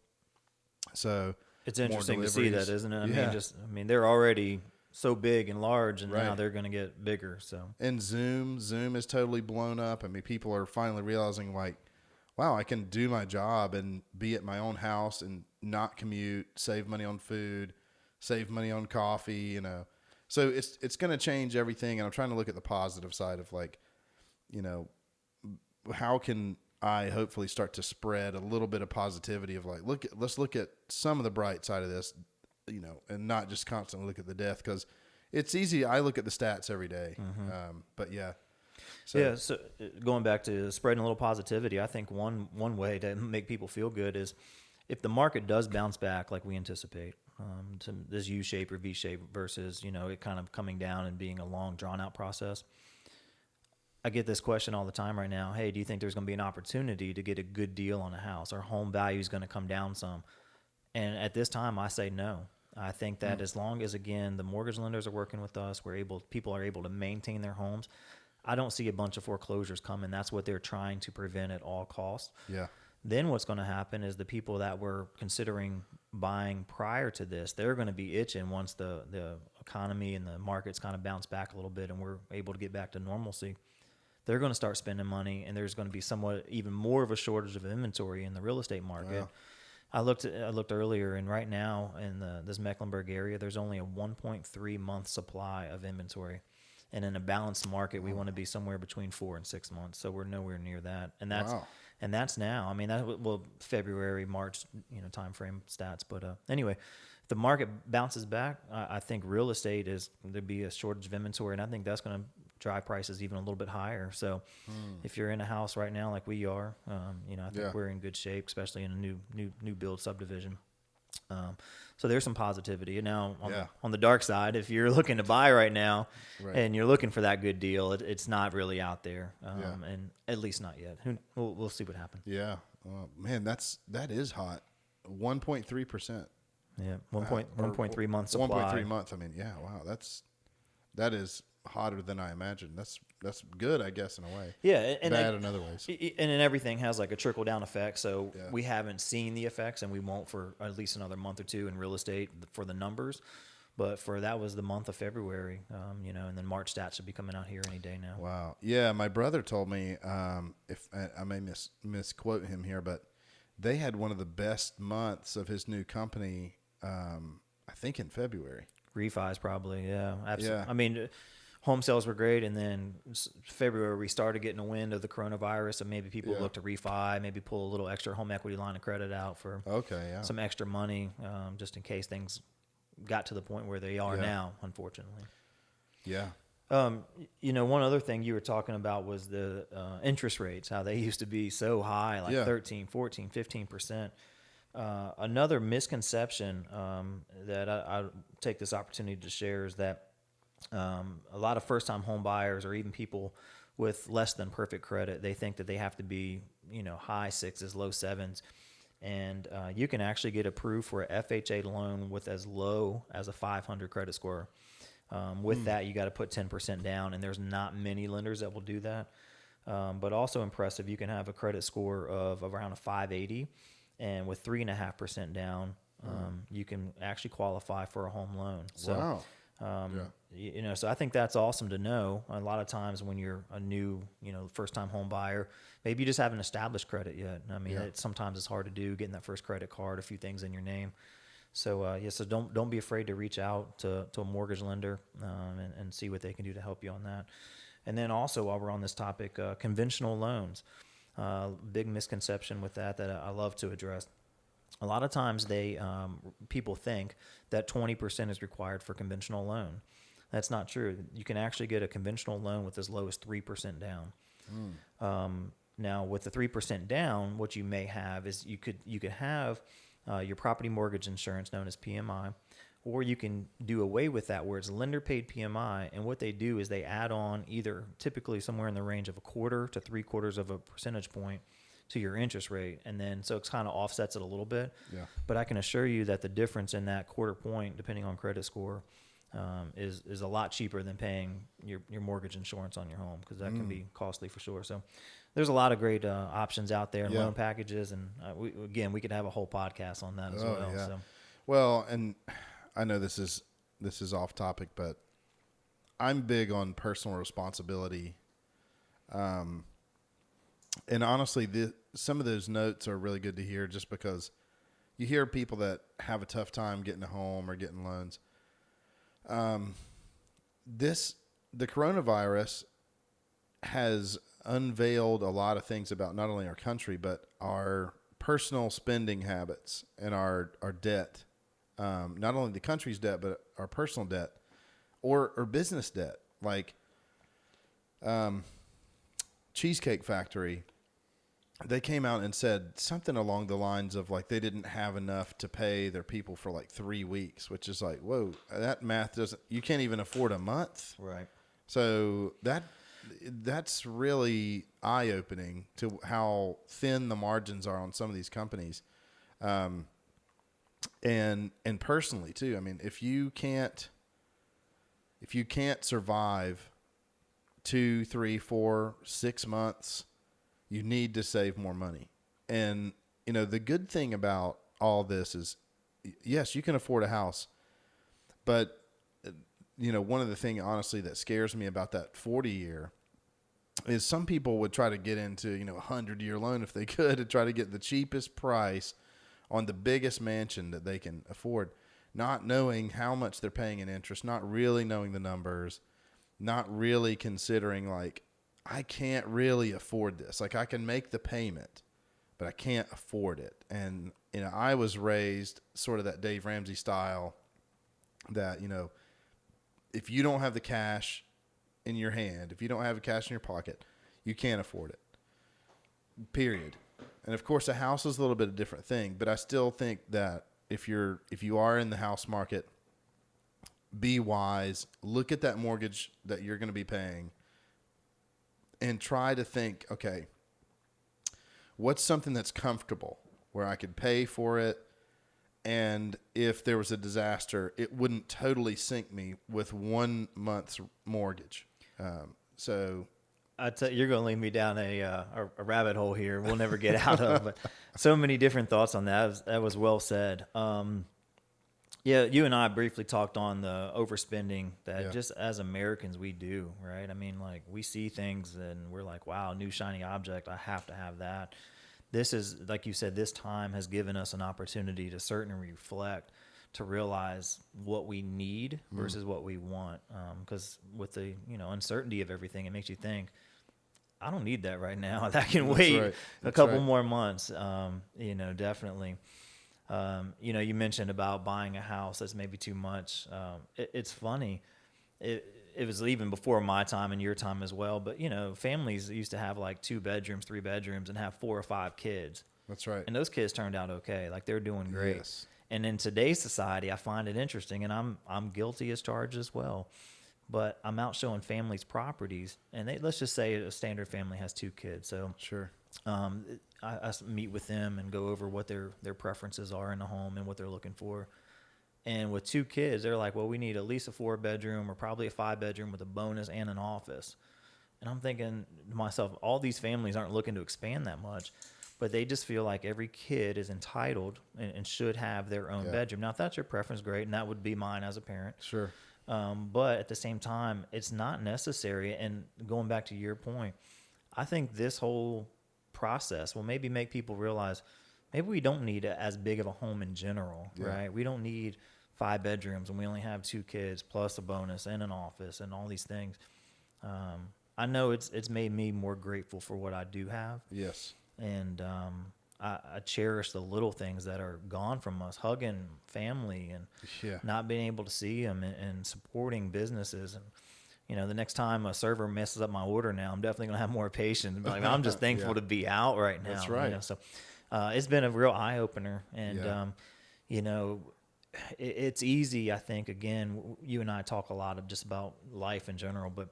Speaker 1: So
Speaker 2: it's interesting to see that, isn't it?
Speaker 1: Yeah.
Speaker 2: I mean, they're already so big and large, and now they're going to get bigger. So,
Speaker 1: and Zoom is totally blown up. I mean, people are finally realizing, like, wow, I can do my job and be at my own house and not commute, save money on food, save money on coffee, So it's going to change everything, and I'm trying to look at the positive side of, like, how can I hopefully start to spread a little bit of positivity of like, let's look at some of the bright side of this, and not just constantly look at the death, because it's easy. I look at the stats every day. But yeah.
Speaker 2: So going back to spreading a little positivity, I think one way to make people feel good is if the market does bounce back like we anticipate, to this U shape or V shape versus it kind of coming down and being a long drawn out process. I get this question all the time right now. Hey, do you think there's going to be an opportunity to get a good deal on a house? Our home value is going to come down some. And at this time, I say no. I think that as long as, again, the mortgage lenders are working with us, people are able to maintain their homes. I don't see a bunch of foreclosures coming. That's what they're trying to prevent at all costs.
Speaker 1: Yeah.
Speaker 2: Then what's going to happen is the people that were considering buying prior to this, they're going to be itching once the economy and the markets kind of bounce back a little bit and we're able to get back to normalcy. They're going to start spending money, and there's going to be somewhat even more of a shortage of inventory in the real estate market.
Speaker 1: Wow.
Speaker 2: I looked earlier, and right now in this Mecklenburg area, there's only a 1.3 month supply of inventory. And in a balanced market, we want to be somewhere between 4 and 6 months. So we're nowhere near that. And that's now. I mean, February, March, time frame stats. But anyway, if the market bounces back, I think real estate there'd be a shortage of inventory, and I think that's going to drive prices even a little bit higher. So if you're in a house right now like we are, I think we're in good shape, especially in a new build subdivision. So there's some positivity. Now on the dark side, if you're looking to buy right now and you're looking for that good deal, it's not really out there, and at least not yet. We'll see what happens.
Speaker 1: Yeah, man, that is hot. 1.3%.
Speaker 2: Yeah, 1.3 months supply.
Speaker 1: 1.3 months. I mean, yeah, wow, that is hotter than I imagined. That's good, I guess, in a way.
Speaker 2: Yeah, and
Speaker 1: bad in other ways.
Speaker 2: And then everything has like a trickle down effect. So we haven't seen the effects, and we won't for at least another month or two in real estate for the numbers. But that was the month of February, and then March stats should be coming out here any day now.
Speaker 1: Wow. Yeah, my brother told me, if I may misquote him here, but they had one of the best months of his new company, I think in February.
Speaker 2: Refis probably, yeah, absolutely.
Speaker 1: Yeah.
Speaker 2: I mean, home sales were great, and then February we started getting a wind of the coronavirus, and maybe people look to refi, maybe pull a little extra home equity line of credit out for some extra money, just in case things got to the point where they are now, unfortunately.
Speaker 1: Yeah.
Speaker 2: One other thing you were talking about was the interest rates, how they used to be so high, like 13, 14, 15%. Another misconception that I take this opportunity to share is that a lot of first-time home buyers or even people with less than perfect credit, they think that they have to be, high sixes, low sevens. And you can actually get approved for a FHA loan with as low as a 500 credit score. With that, you got to put 10% down, and there's not many lenders that will do that. But also impressive, you can have a credit score of around a 580, and with 3.5% down, you can actually qualify for a home loan. So,
Speaker 1: wow.
Speaker 2: So I think that's awesome to know. A lot of times when you're a new, first-time home buyer, maybe you just haven't established credit yet. I mean, sometimes it's hard to do, getting that first credit card, a few things in your name. So so don't be afraid to reach out to a mortgage lender and see what they can do to help you on that. And then also, while we're on this topic, conventional loans, big misconception with that I love to address. A lot of times people think that 20% is required for conventional loan. That's not true. You can actually get a conventional loan with as low as 3% down. Now, with the 3% down, what you may have is you could have your property mortgage insurance, known as PMI, or you can do away with that where it's lender paid PMI. And what they do is they add on either typically somewhere in the range of 1/4 to 3/4 of a percentage point to your interest rate. And then so it kind of offsets it a little bit. Yeah. But I can assure you that the difference in that 1/4 point, depending on credit score, is a lot cheaper than paying your mortgage insurance on your home, because that can be costly for sure. So there's a lot of great options out there, and loan packages, and we could have a whole podcast on that as well.
Speaker 1: Yeah.
Speaker 2: So.
Speaker 1: Well, and I know this is off topic, but I'm big on personal responsibility. And honestly, some of those notes are really good to hear, just because you hear people that have a tough time getting a home or getting loans. The coronavirus has unveiled a lot of things about not only our country, but our personal spending habits and our debt. Not only the country's debt, but our personal debt or business debt. Like Cheesecake Factory, they came out and said something along the lines of like they didn't have enough to pay their people for like 3 weeks, which is like, whoa, that math doesn't, you can't even afford a month.
Speaker 2: Right.
Speaker 1: So that's really eye-opening to how thin the margins are on some of these companies. And personally too, I mean, if you can't survive 2, 3, 4, 6 months, you need to save more money. And, you know, the good thing about all this is, yes, you can afford a house, but, you know, one of the things, honestly, that scares me about that 40-year is some people would try to get into, you know, a 100-year loan if they could to try to get the cheapest price on the biggest mansion that they can afford, not knowing how much they're paying in interest, not really knowing the numbers, not really considering like, I can't really afford this. Like I can make the payment, but I can't afford it. And, you know, I was raised sort of that Dave Ramsey style that, you know, if you don't have the cash in your hand, if you don't have the cash in your pocket, you can't afford it, period. And of course a house is a little bit of a different thing, but I still think that if you are in the house market, be wise, look at that mortgage that you're going to be paying, and try to think, okay, what's something that's comfortable where I could pay for it, and if there was a disaster, it wouldn't totally sink me with 1 month's mortgage. So
Speaker 2: I tell you, you're going to lead me down a rabbit hole here we'll never get out of. But so many different thoughts on that. That was well said. Yeah, you and I briefly talked on the overspending that just as Americans we do, right? I mean, like we see things and we're like, wow, new shiny object. I have to have that. This is, like you said, this time has given us an opportunity to certainly reflect, to realize what we need versus what we want. Because with the, you know, uncertainty of everything, it makes you think, I don't need that right now. That can wait a couple more months. You know, definitely. You know, you mentioned about buying a house that's maybe too much. It's funny. It was even before my time and your time as well. But, you know, families used to have like 2 bedrooms, 3 bedrooms and have 4 or 5 kids.
Speaker 1: that's right.
Speaker 2: And those kids turned out okay. Like they're doing great.
Speaker 1: Yes.
Speaker 2: And in today's society, I find it interesting, and I'm guilty as charged as well. But I'm out showing families properties, and let's just say a standard family has 2 kids. So
Speaker 1: Sure.
Speaker 2: I meet with them and go over what their preferences are in the home and what they're looking for. And with 2 kids, they're like, well, we need at least a 4-bedroom or probably a 5-bedroom with a bonus and an office. And I'm thinking to myself, all these families aren't looking to expand that much, but they just feel like every kid is entitled and should have their own bedroom. Now, if that's your preference, great, and that would be mine as a parent.
Speaker 1: Sure.
Speaker 2: But at the same time, it's not necessary. And going back to your point, I think this whole process will maybe make people realize maybe we don't need as big of a home in general, right? We don't need 5 bedrooms and we only have 2 kids plus a bonus and an office and all these things. I know it's made me more grateful for what I do have.
Speaker 1: Yes.
Speaker 2: And I cherish the little things that are gone from us, hugging family and not being able to see them and supporting businesses. And, you know, the next time a server messes up my order now, I'm definitely going to have more patience. Like, I'm just thankful to be out right now.
Speaker 1: That's right.
Speaker 2: You know? So it's been a real eye-opener. And, you know, it's easy, I think, again, you and I talk a lot of just about life in general, but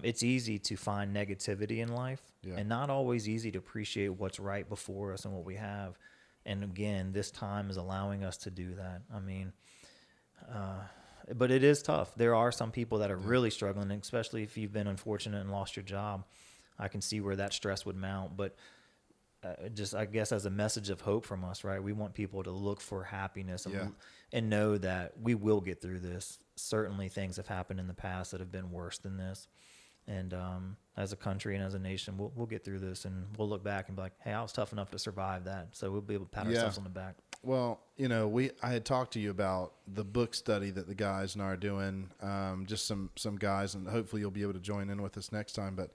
Speaker 2: it's easy to find negativity in life and not always easy to appreciate what's right before us and what we have. And again, this time is allowing us to do that. I mean, but it is tough. There are some people that are really struggling, especially if you've been unfortunate and lost your job. I can see where that stress would mount, but just, I guess, as a message of hope from us, right? We want people to look for happiness and know that we will get through this. Certainly things have happened in the past that have been worse than this. And as a country and as a nation, we'll get through this, and we'll look back and be like, hey, I was tough enough to survive that. So we'll be able to pat ourselves on the back.
Speaker 1: Well, you know, I had talked to you about the book study that the guys and I are doing, just some guys, and hopefully you'll be able to join in with us next time. But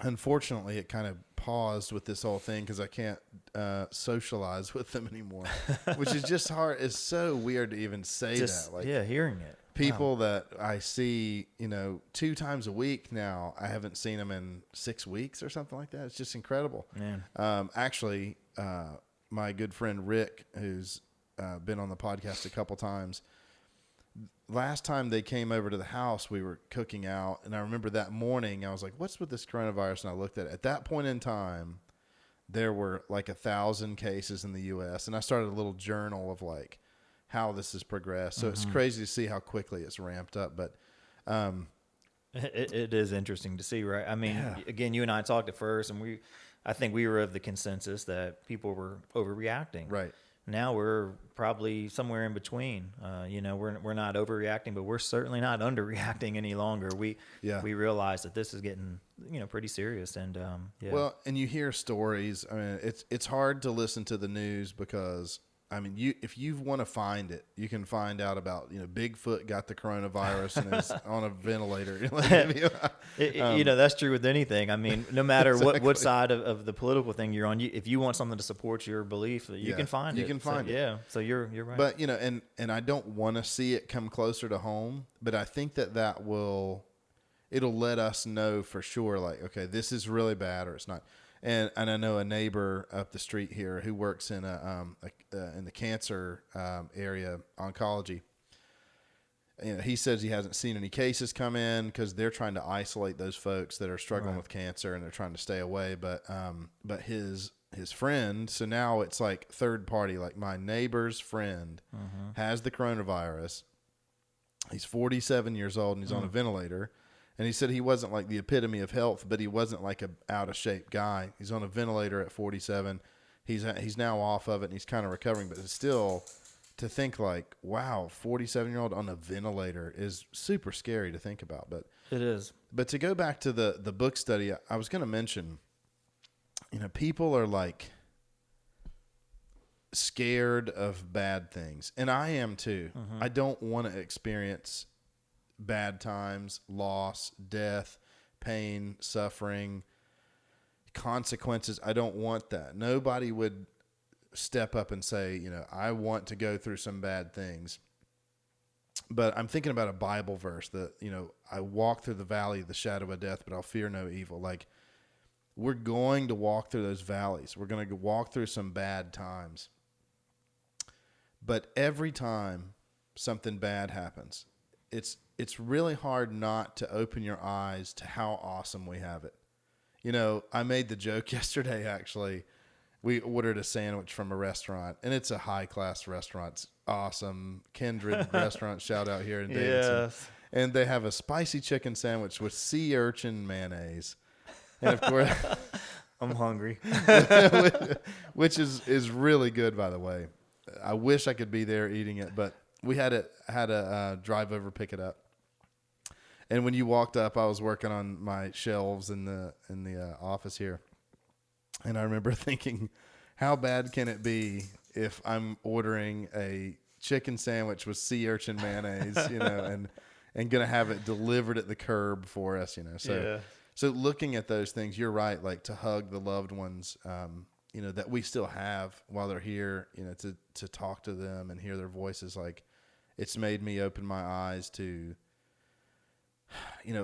Speaker 1: Unfortunately, it kind of paused with this whole thing because I can't socialize with them anymore, which is just hard. It's so weird to even say that. Like,
Speaker 2: hearing it.
Speaker 1: people that I see, 2 times a week now, I haven't seen them in 6 weeks or something like that. It's just incredible.
Speaker 2: Man.
Speaker 1: Actually, my good friend Rick, who's been on the podcast a couple times, last time they came over to the house, we were cooking out, and I remember that morning, I was like, what's with this coronavirus? And I looked at it. At that point in time, there were like 1,000 cases in the U.S., and I started a little journal of like how this has progressed. So it's crazy to see how quickly it's ramped up. But
Speaker 2: it is interesting to see, right? I mean, again, you and I talked at first, and I think we were of the consensus that people were overreacting.
Speaker 1: right.
Speaker 2: Now we're probably somewhere in between. We're not overreacting, but we're certainly not underreacting any longer. We realize that this is getting pretty serious, and
Speaker 1: Well, and you hear stories. I mean, it's hard to listen to the news because I mean, if you want to find it, you can find out about Bigfoot got the coronavirus and is on a ventilator.
Speaker 2: That's true with anything. I mean, no matter
Speaker 1: Exactly.
Speaker 2: what side of the political thing you're on, if you want something to support your belief, you can find it.
Speaker 1: You can find it.
Speaker 2: Yeah. So you're right.
Speaker 1: But and I don't want to see it come closer to home, but I think that it'll let us know for sure. Like, okay, this is really bad, or it's not. And I know a neighbor up the street here who works in in the cancer area, oncology. He says he hasn't seen any cases come in because they're trying to isolate those folks that are struggling with cancer, and they're trying to stay away. But his friend, so now it's like third party, like my neighbor's friend has the coronavirus. He's 47 years old and he's on a ventilator. And he said he wasn't like the epitome of health, but he wasn't like a out of shape guy. He's on a ventilator at 47. He's now off of it and he's kind of recovering, but it's still to think like, wow, 47-year-old on a ventilator is super scary to think about. But
Speaker 2: it is.
Speaker 1: But to go back to the book study, I was going to mention, people are like scared of bad things, and I am too. I don't want to experience bad times, loss, death, pain, suffering, consequences. I don't want that. Nobody would step up and say, I want to go through some bad things. But I'm thinking about a Bible verse that, I walk through the valley of the shadow of death, but I'll fear no evil. Like, we're going to walk through those valleys. We're going to walk through some bad times. But every time something bad happens, it's really hard not to open your eyes to how awesome we have it. I made the joke yesterday, actually. We ordered a sandwich from a restaurant, and it's a high-class restaurant. It's awesome. Kindred Restaurant, shout out here in Davidson.
Speaker 2: Yes.
Speaker 1: And they have a spicy chicken sandwich with sea urchin mayonnaise. And, of course...
Speaker 2: I'm hungry.
Speaker 1: which is really good, by the way. I wish I could be there eating it, but we had a drive over pick it up. And when you walked up, I was working on my shelves in the office here, and I remember thinking, how bad can it be if I'm ordering a chicken sandwich with sea urchin mayonnaise, and gonna have it delivered at the curb for us, So looking at those things, you're right, like to hug the loved ones, that we still have while they're here, to talk to them and hear their voices. Like, it's made me open my eyes to,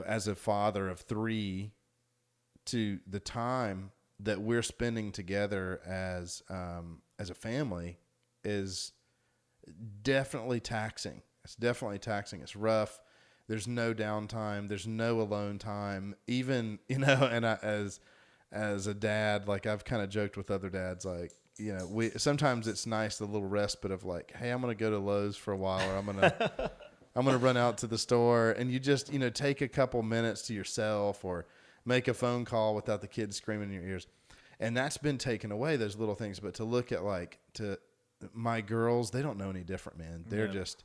Speaker 1: as a father of 3, to the time that we're spending together as a family is definitely taxing. It's definitely taxing. It's rough. There's no downtime. There's no alone time. Even, and as a dad, like I've kind of joked with other dads, like, sometimes it's nice, the little respite of like, hey, I'm going to go to Lowe's for a while, or I'm going to run out to the store, and you just, take a couple minutes to yourself or make a phone call without the kids screaming in your ears. And that's been taken away, those little things. But to look at to my girls, they don't know any different, man. They're just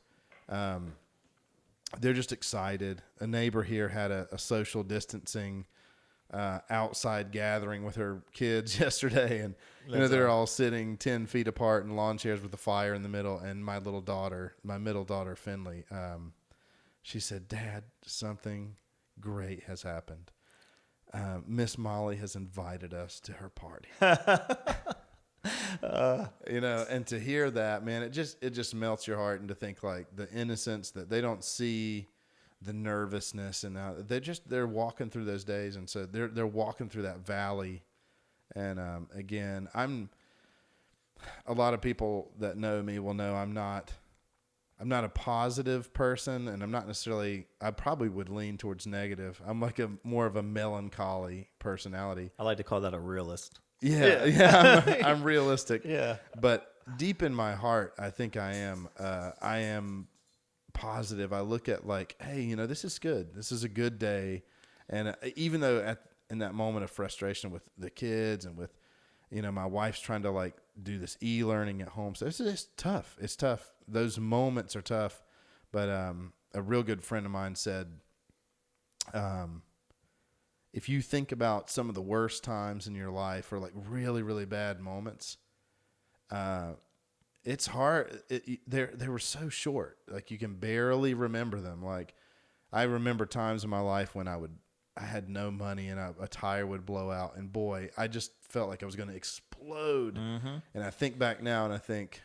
Speaker 1: excited. A neighbor here had a social distancing outside gathering with her kids yesterday, and they're all sitting 10 feet apart in lawn chairs with a fire in the middle. And my middle daughter Finley, she said, "Dad, something great has happened." Miss Molly has invited us to her party. And to hear that, man, it just melts your heart, and to think like the innocence that they don't see, the nervousness, and they're walking through those days, and so they're walking through that valley. And again, a lot of people that know me will know I'm not a positive person, and I'm not necessarily, I probably would lean towards negative. I'm like more of a melancholy personality.
Speaker 2: I like to call that a realist.
Speaker 1: Yeah. I'm realistic.
Speaker 2: Yeah.
Speaker 1: But deep in my heart, I think I am positive. I look at like, hey, this is good. This is a good day. And even though in that moment of frustration with the kids and with, my wife's trying to like do this e-learning at home. So it's tough. It's tough. Those moments are tough. But a real good friend of mine said, if you think about some of the worst times in your life, or like really, really bad moments, it's hard. They were so short. Like you can barely remember them. Like I remember times in my life when I had no money and a tire would blow out, and boy, I just felt like I was going to explode. Mm-hmm. And I think back now and I think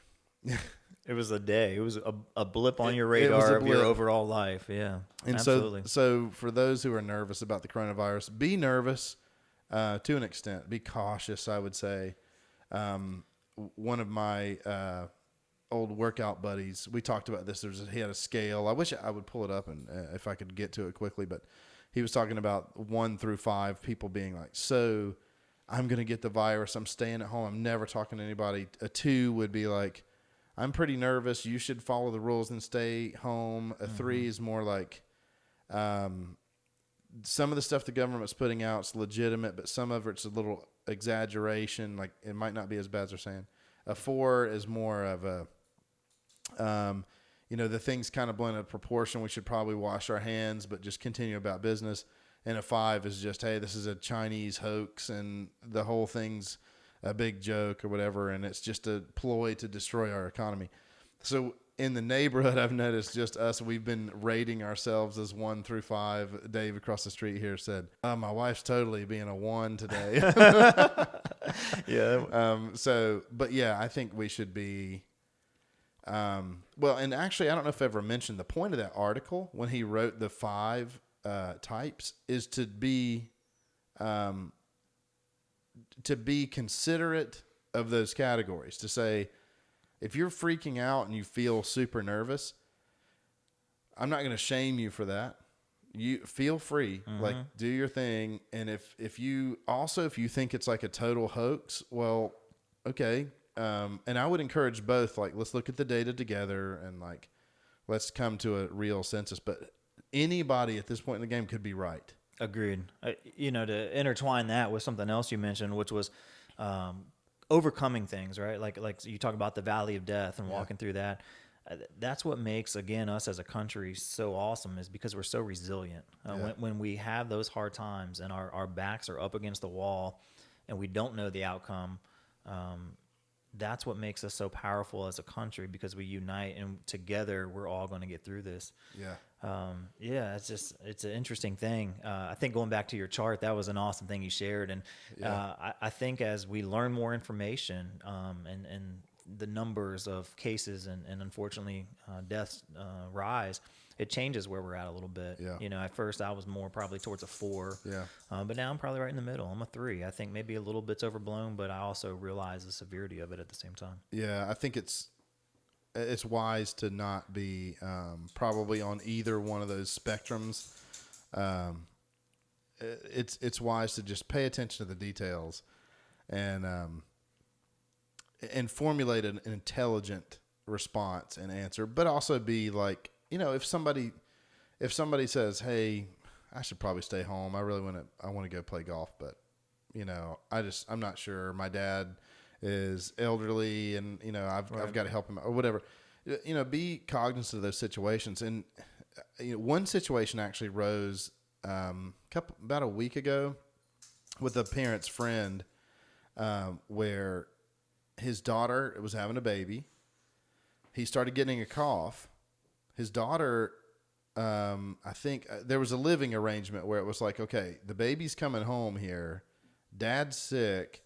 Speaker 2: it was a day. It was a blip on your radar of your overall life. Yeah.
Speaker 1: And absolutely. So for those who are nervous about the coronavirus, be nervous to an extent. Be cautious, I would say. One of my old workout buddies, we talked about this. He had a scale. I wish I would pull it up and if I could get to it quickly, but he was talking about 1 through 5 people being like, so I'm going to get the virus. I'm staying at home. I'm never talking to anybody. A 2 would be like, I'm pretty nervous. You should follow the rules and stay home. A 3 is more like, some of the stuff the government's putting out is legitimate, but some of it's a little exaggeration. Like it might not be as bad as they're saying. A 4 is more of a, the things kind of blend in proportion. We should probably wash our hands, but just continue about business. And a 5 is just, hey, this is a Chinese hoax and the whole thing's a big joke or whatever. And it's just a ploy to destroy our economy. So in the neighborhood, I've noticed just us, we've been rating ourselves as 1 through 5. Dave across the street here said, my wife's totally being a 1 today.
Speaker 2: Yeah.
Speaker 1: But yeah, I think we should be, and actually, I don't know if I ever mentioned the point of that article when he wrote the 5 types is to be considerate of those categories. To say, if you're freaking out and you feel super nervous, I'm not going to shame you for that. You feel free, like do your thing. And if you think it's like a total hoax, well, okay. And I would encourage both, like, let's look at the data together and like, let's come to a real census. But anybody at this point in the game could be right.
Speaker 2: Agreed. To intertwine that with something else you mentioned, which was, overcoming things, right? Like you talk about the valley of death and walking through that. That's what makes, again, us as a country so awesome, is because we're so resilient. When we have those hard times and our backs are up against the wall and we don't know the outcome, that's what makes us so powerful as a country, because we unite and together we're all going to get through this.
Speaker 1: Yeah.
Speaker 2: It's an interesting thing. I think going back to your chart, that was an awesome thing you shared. And I think as we learn more information and the numbers of cases and unfortunately deaths rise, it changes where we're at a little bit.
Speaker 1: Yeah.
Speaker 2: At first I was more probably towards a 4.
Speaker 1: Yeah.
Speaker 2: But now I'm probably right in the middle. I'm a 3. I think maybe a little bit's overblown, but I also realize the severity of it at the same time.
Speaker 1: Yeah, I think it's wise to not be probably on either one of those spectrums. It's wise to just pay attention to the details and formulate an intelligent response and answer, but also be like, if somebody says, hey, I should probably stay home. I want to go play golf, but I'm not sure. My dad is elderly and, I've got to help him or whatever, be cognizant of those situations. And, one situation actually rose, about a week ago with a parent's friend, where his daughter was having a baby. He started getting a cough. His daughter, I think there was a living arrangement where it was like, okay, the baby's coming home here, dad's sick,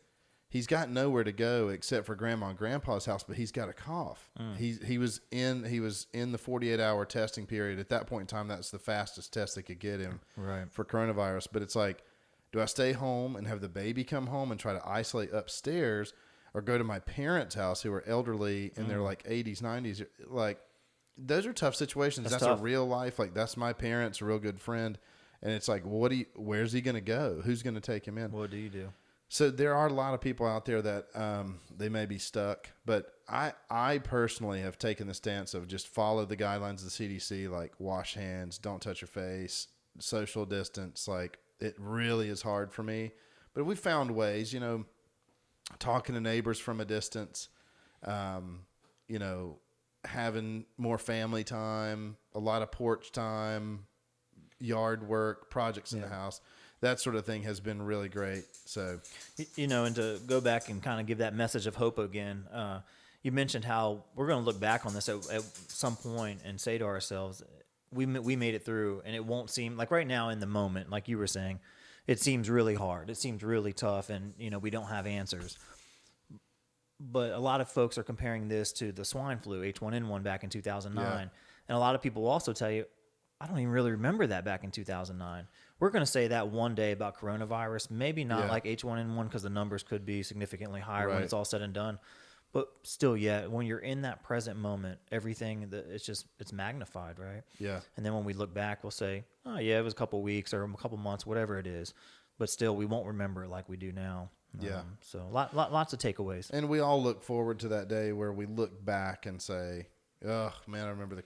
Speaker 1: he's got nowhere to go except for grandma and grandpa's house, but he's got a cough. He was in the 48-hour testing period. At that point in time, that's the fastest test they could get him for coronavirus. But it's like, do I stay home and have the baby come home and try to isolate upstairs, or go to my parents' house who are elderly in their like 80s, 90s? Like, those are tough situations. That's
Speaker 2: tough.
Speaker 1: a real life. Like, that's my parents, a real good friend. And it's like, where's he going to go? Who's going to take him in?
Speaker 2: What do you do?
Speaker 1: So there are a lot of people out there that they may be stuck, but I personally have taken the stance of just follow the guidelines of the CDC, like wash hands, don't touch your face, social distance. Like, it really is hard for me, but we found ways, talking to neighbors from a distance, having more family time, a lot of porch time, yard work, projects in the house. That sort of thing has been really great. So,
Speaker 2: and to go back and kind of give that message of hope again, you mentioned how we're going to look back on this at some point and say to ourselves, we made it through, and it won't seem like right now in the moment, like you were saying, it seems really hard. It seems really tough, and, we don't have answers. But a lot of folks are comparing this to the swine flu, H1N1 back in 2009.
Speaker 1: Yeah.
Speaker 2: And a lot of people will also tell you, I don't even really remember that back in 2009. We're going to say that one day about coronavirus, maybe not like H1N1 because the numbers could be significantly higher when it's all said and done. But still, when you're in that present moment, everything, it's magnified, right?
Speaker 1: Yeah.
Speaker 2: And then when we look back, we'll say, oh, yeah, it was a couple weeks or a couple months, whatever it is. But still, we won't remember it like we do now.
Speaker 1: Yeah.
Speaker 2: So lots of takeaways.
Speaker 1: And we all look forward to that day where we look back and say, oh, man, I remember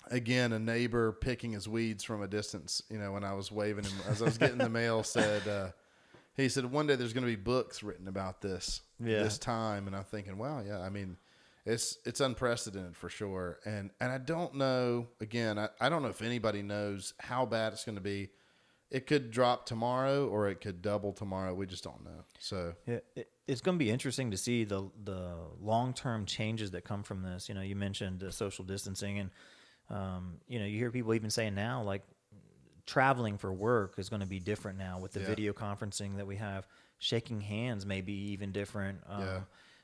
Speaker 1: again, a neighbor picking his weeds from a distance, when I was waving him as I was getting the mail, said, he said, one day there's going to be books written about this time. And I'm thinking, wow, yeah, I mean, it's unprecedented for sure. And I don't know, again, I don't know if anybody knows how bad it's going to be. It could drop tomorrow or it could double tomorrow. We just don't know. So
Speaker 2: it's going to be interesting to see the long-term changes that come from this. You mentioned the social distancing, and you hear people even saying now, like, traveling for work is going to be different now with the video conferencing that we have. Shaking hands may be even different.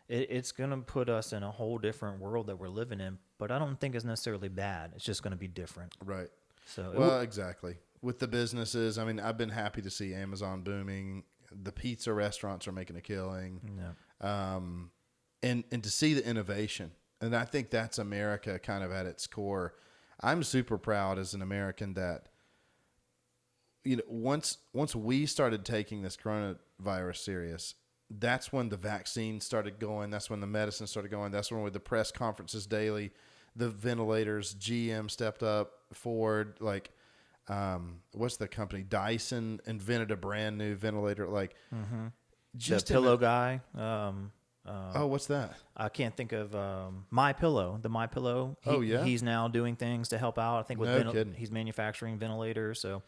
Speaker 2: It's going to put us in a whole different world that we're living in, but I don't think it's necessarily bad. It's just going to be different.
Speaker 1: Right.
Speaker 2: So
Speaker 1: exactly. With the businesses, I mean, I've been happy to see Amazon booming. The pizza restaurants are making a killing.
Speaker 2: Yeah.
Speaker 1: And to see the innovation. And I think that's America kind of at its core. I'm super proud as an American that, once we started taking this coronavirus serious, that's when the vaccine started going. That's when the medicine started going. That's when with the press conferences daily, the ventilators, GM stepped up, Ford, what's the company? Dyson invented a brand new ventilator.
Speaker 2: Just the pillow guy.
Speaker 1: What's that?
Speaker 2: I can't think of My Pillow. The My Pillow. He's now doing things to help out. I think he's manufacturing ventilators. So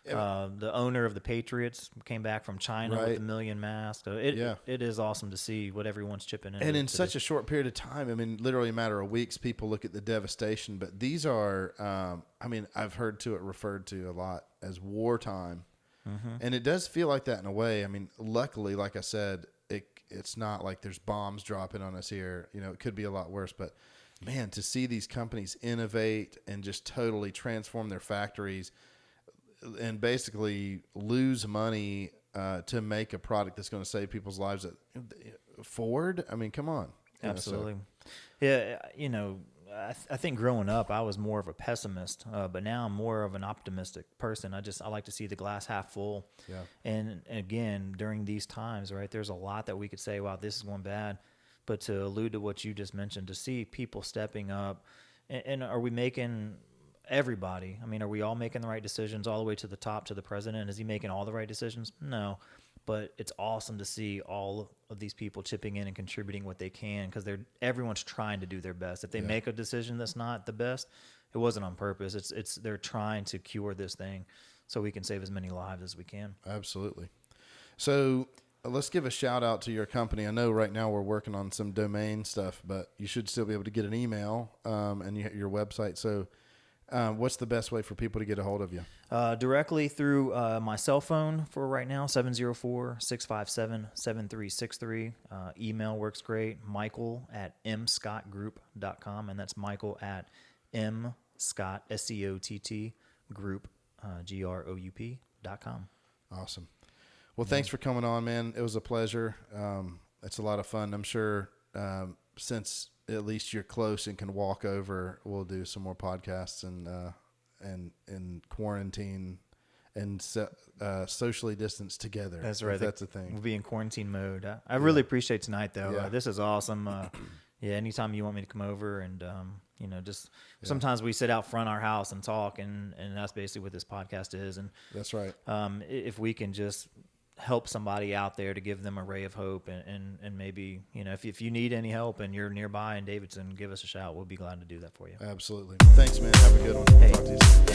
Speaker 2: the owner of the Patriots came back from China with 1 million masks. So it is awesome to see what everyone's chipping in.
Speaker 1: And in such a short period of time, I mean, literally a matter of weeks, people look at the devastation. But these are, I've heard it referred to a lot as wartime. Mm-hmm. And it does feel like that in a way. I mean, luckily, like I said, it's not like there's bombs dropping on us here. It could be a lot worse. But, man, to see these companies innovate and just totally transform their factories and basically lose money to make a product that's going to save people's lives. Ford, I mean, come on.
Speaker 2: Absolutely. Yeah, I think growing up, I was more of a pessimist, but now I'm more of an optimistic person. I like to see the glass half full.
Speaker 1: Yeah.
Speaker 2: And again, during these times, right, there's a lot that we could say, wow, this is going bad. But to allude to what you just mentioned, to see people stepping up, and are we making everybody? I mean, are we all making the right decisions all the way to the top, to the president? Is he making all the right decisions? No. But it's awesome to see all of these people chipping in and contributing what they can, because everyone's trying to do their best. If they make a decision that's not the best, it wasn't on purpose. They're trying to cure this thing so we can save as many lives as we can.
Speaker 1: Absolutely. So let's give a shout out to your company. I know right now we're working on some domain stuff, but you should still be able to get an email and your website. So What's the best way for people to get a hold of you?
Speaker 2: Directly through my cell phone for right now, 704-657-7363. Email works great. Michael at mscottgroup.com, and that's Michael at mscott, SCOTT, group, GROUP.com.
Speaker 1: Awesome. Well, thanks for coming on, man. It was a pleasure. It's a lot of fun. I'm sure since at least you're close and can walk over, we'll do some more podcasts and quarantine and socially distance together.
Speaker 2: That's right.
Speaker 1: That's a thing.
Speaker 2: We'll be in quarantine mode. I really appreciate tonight, though.
Speaker 1: Yeah.
Speaker 2: This is awesome. Anytime you want me to come over and, sometimes we sit out front our house and talk, and that's basically what this podcast is. And
Speaker 1: that's right.
Speaker 2: If we can just help somebody out there to give them a ray of hope, and maybe, if you need any help and you're nearby in Davidson, give us a shout. We'll be glad to do that for you.
Speaker 1: Absolutely. Thanks, man. Have a good one.
Speaker 2: Hey.
Speaker 1: Talk to you soon.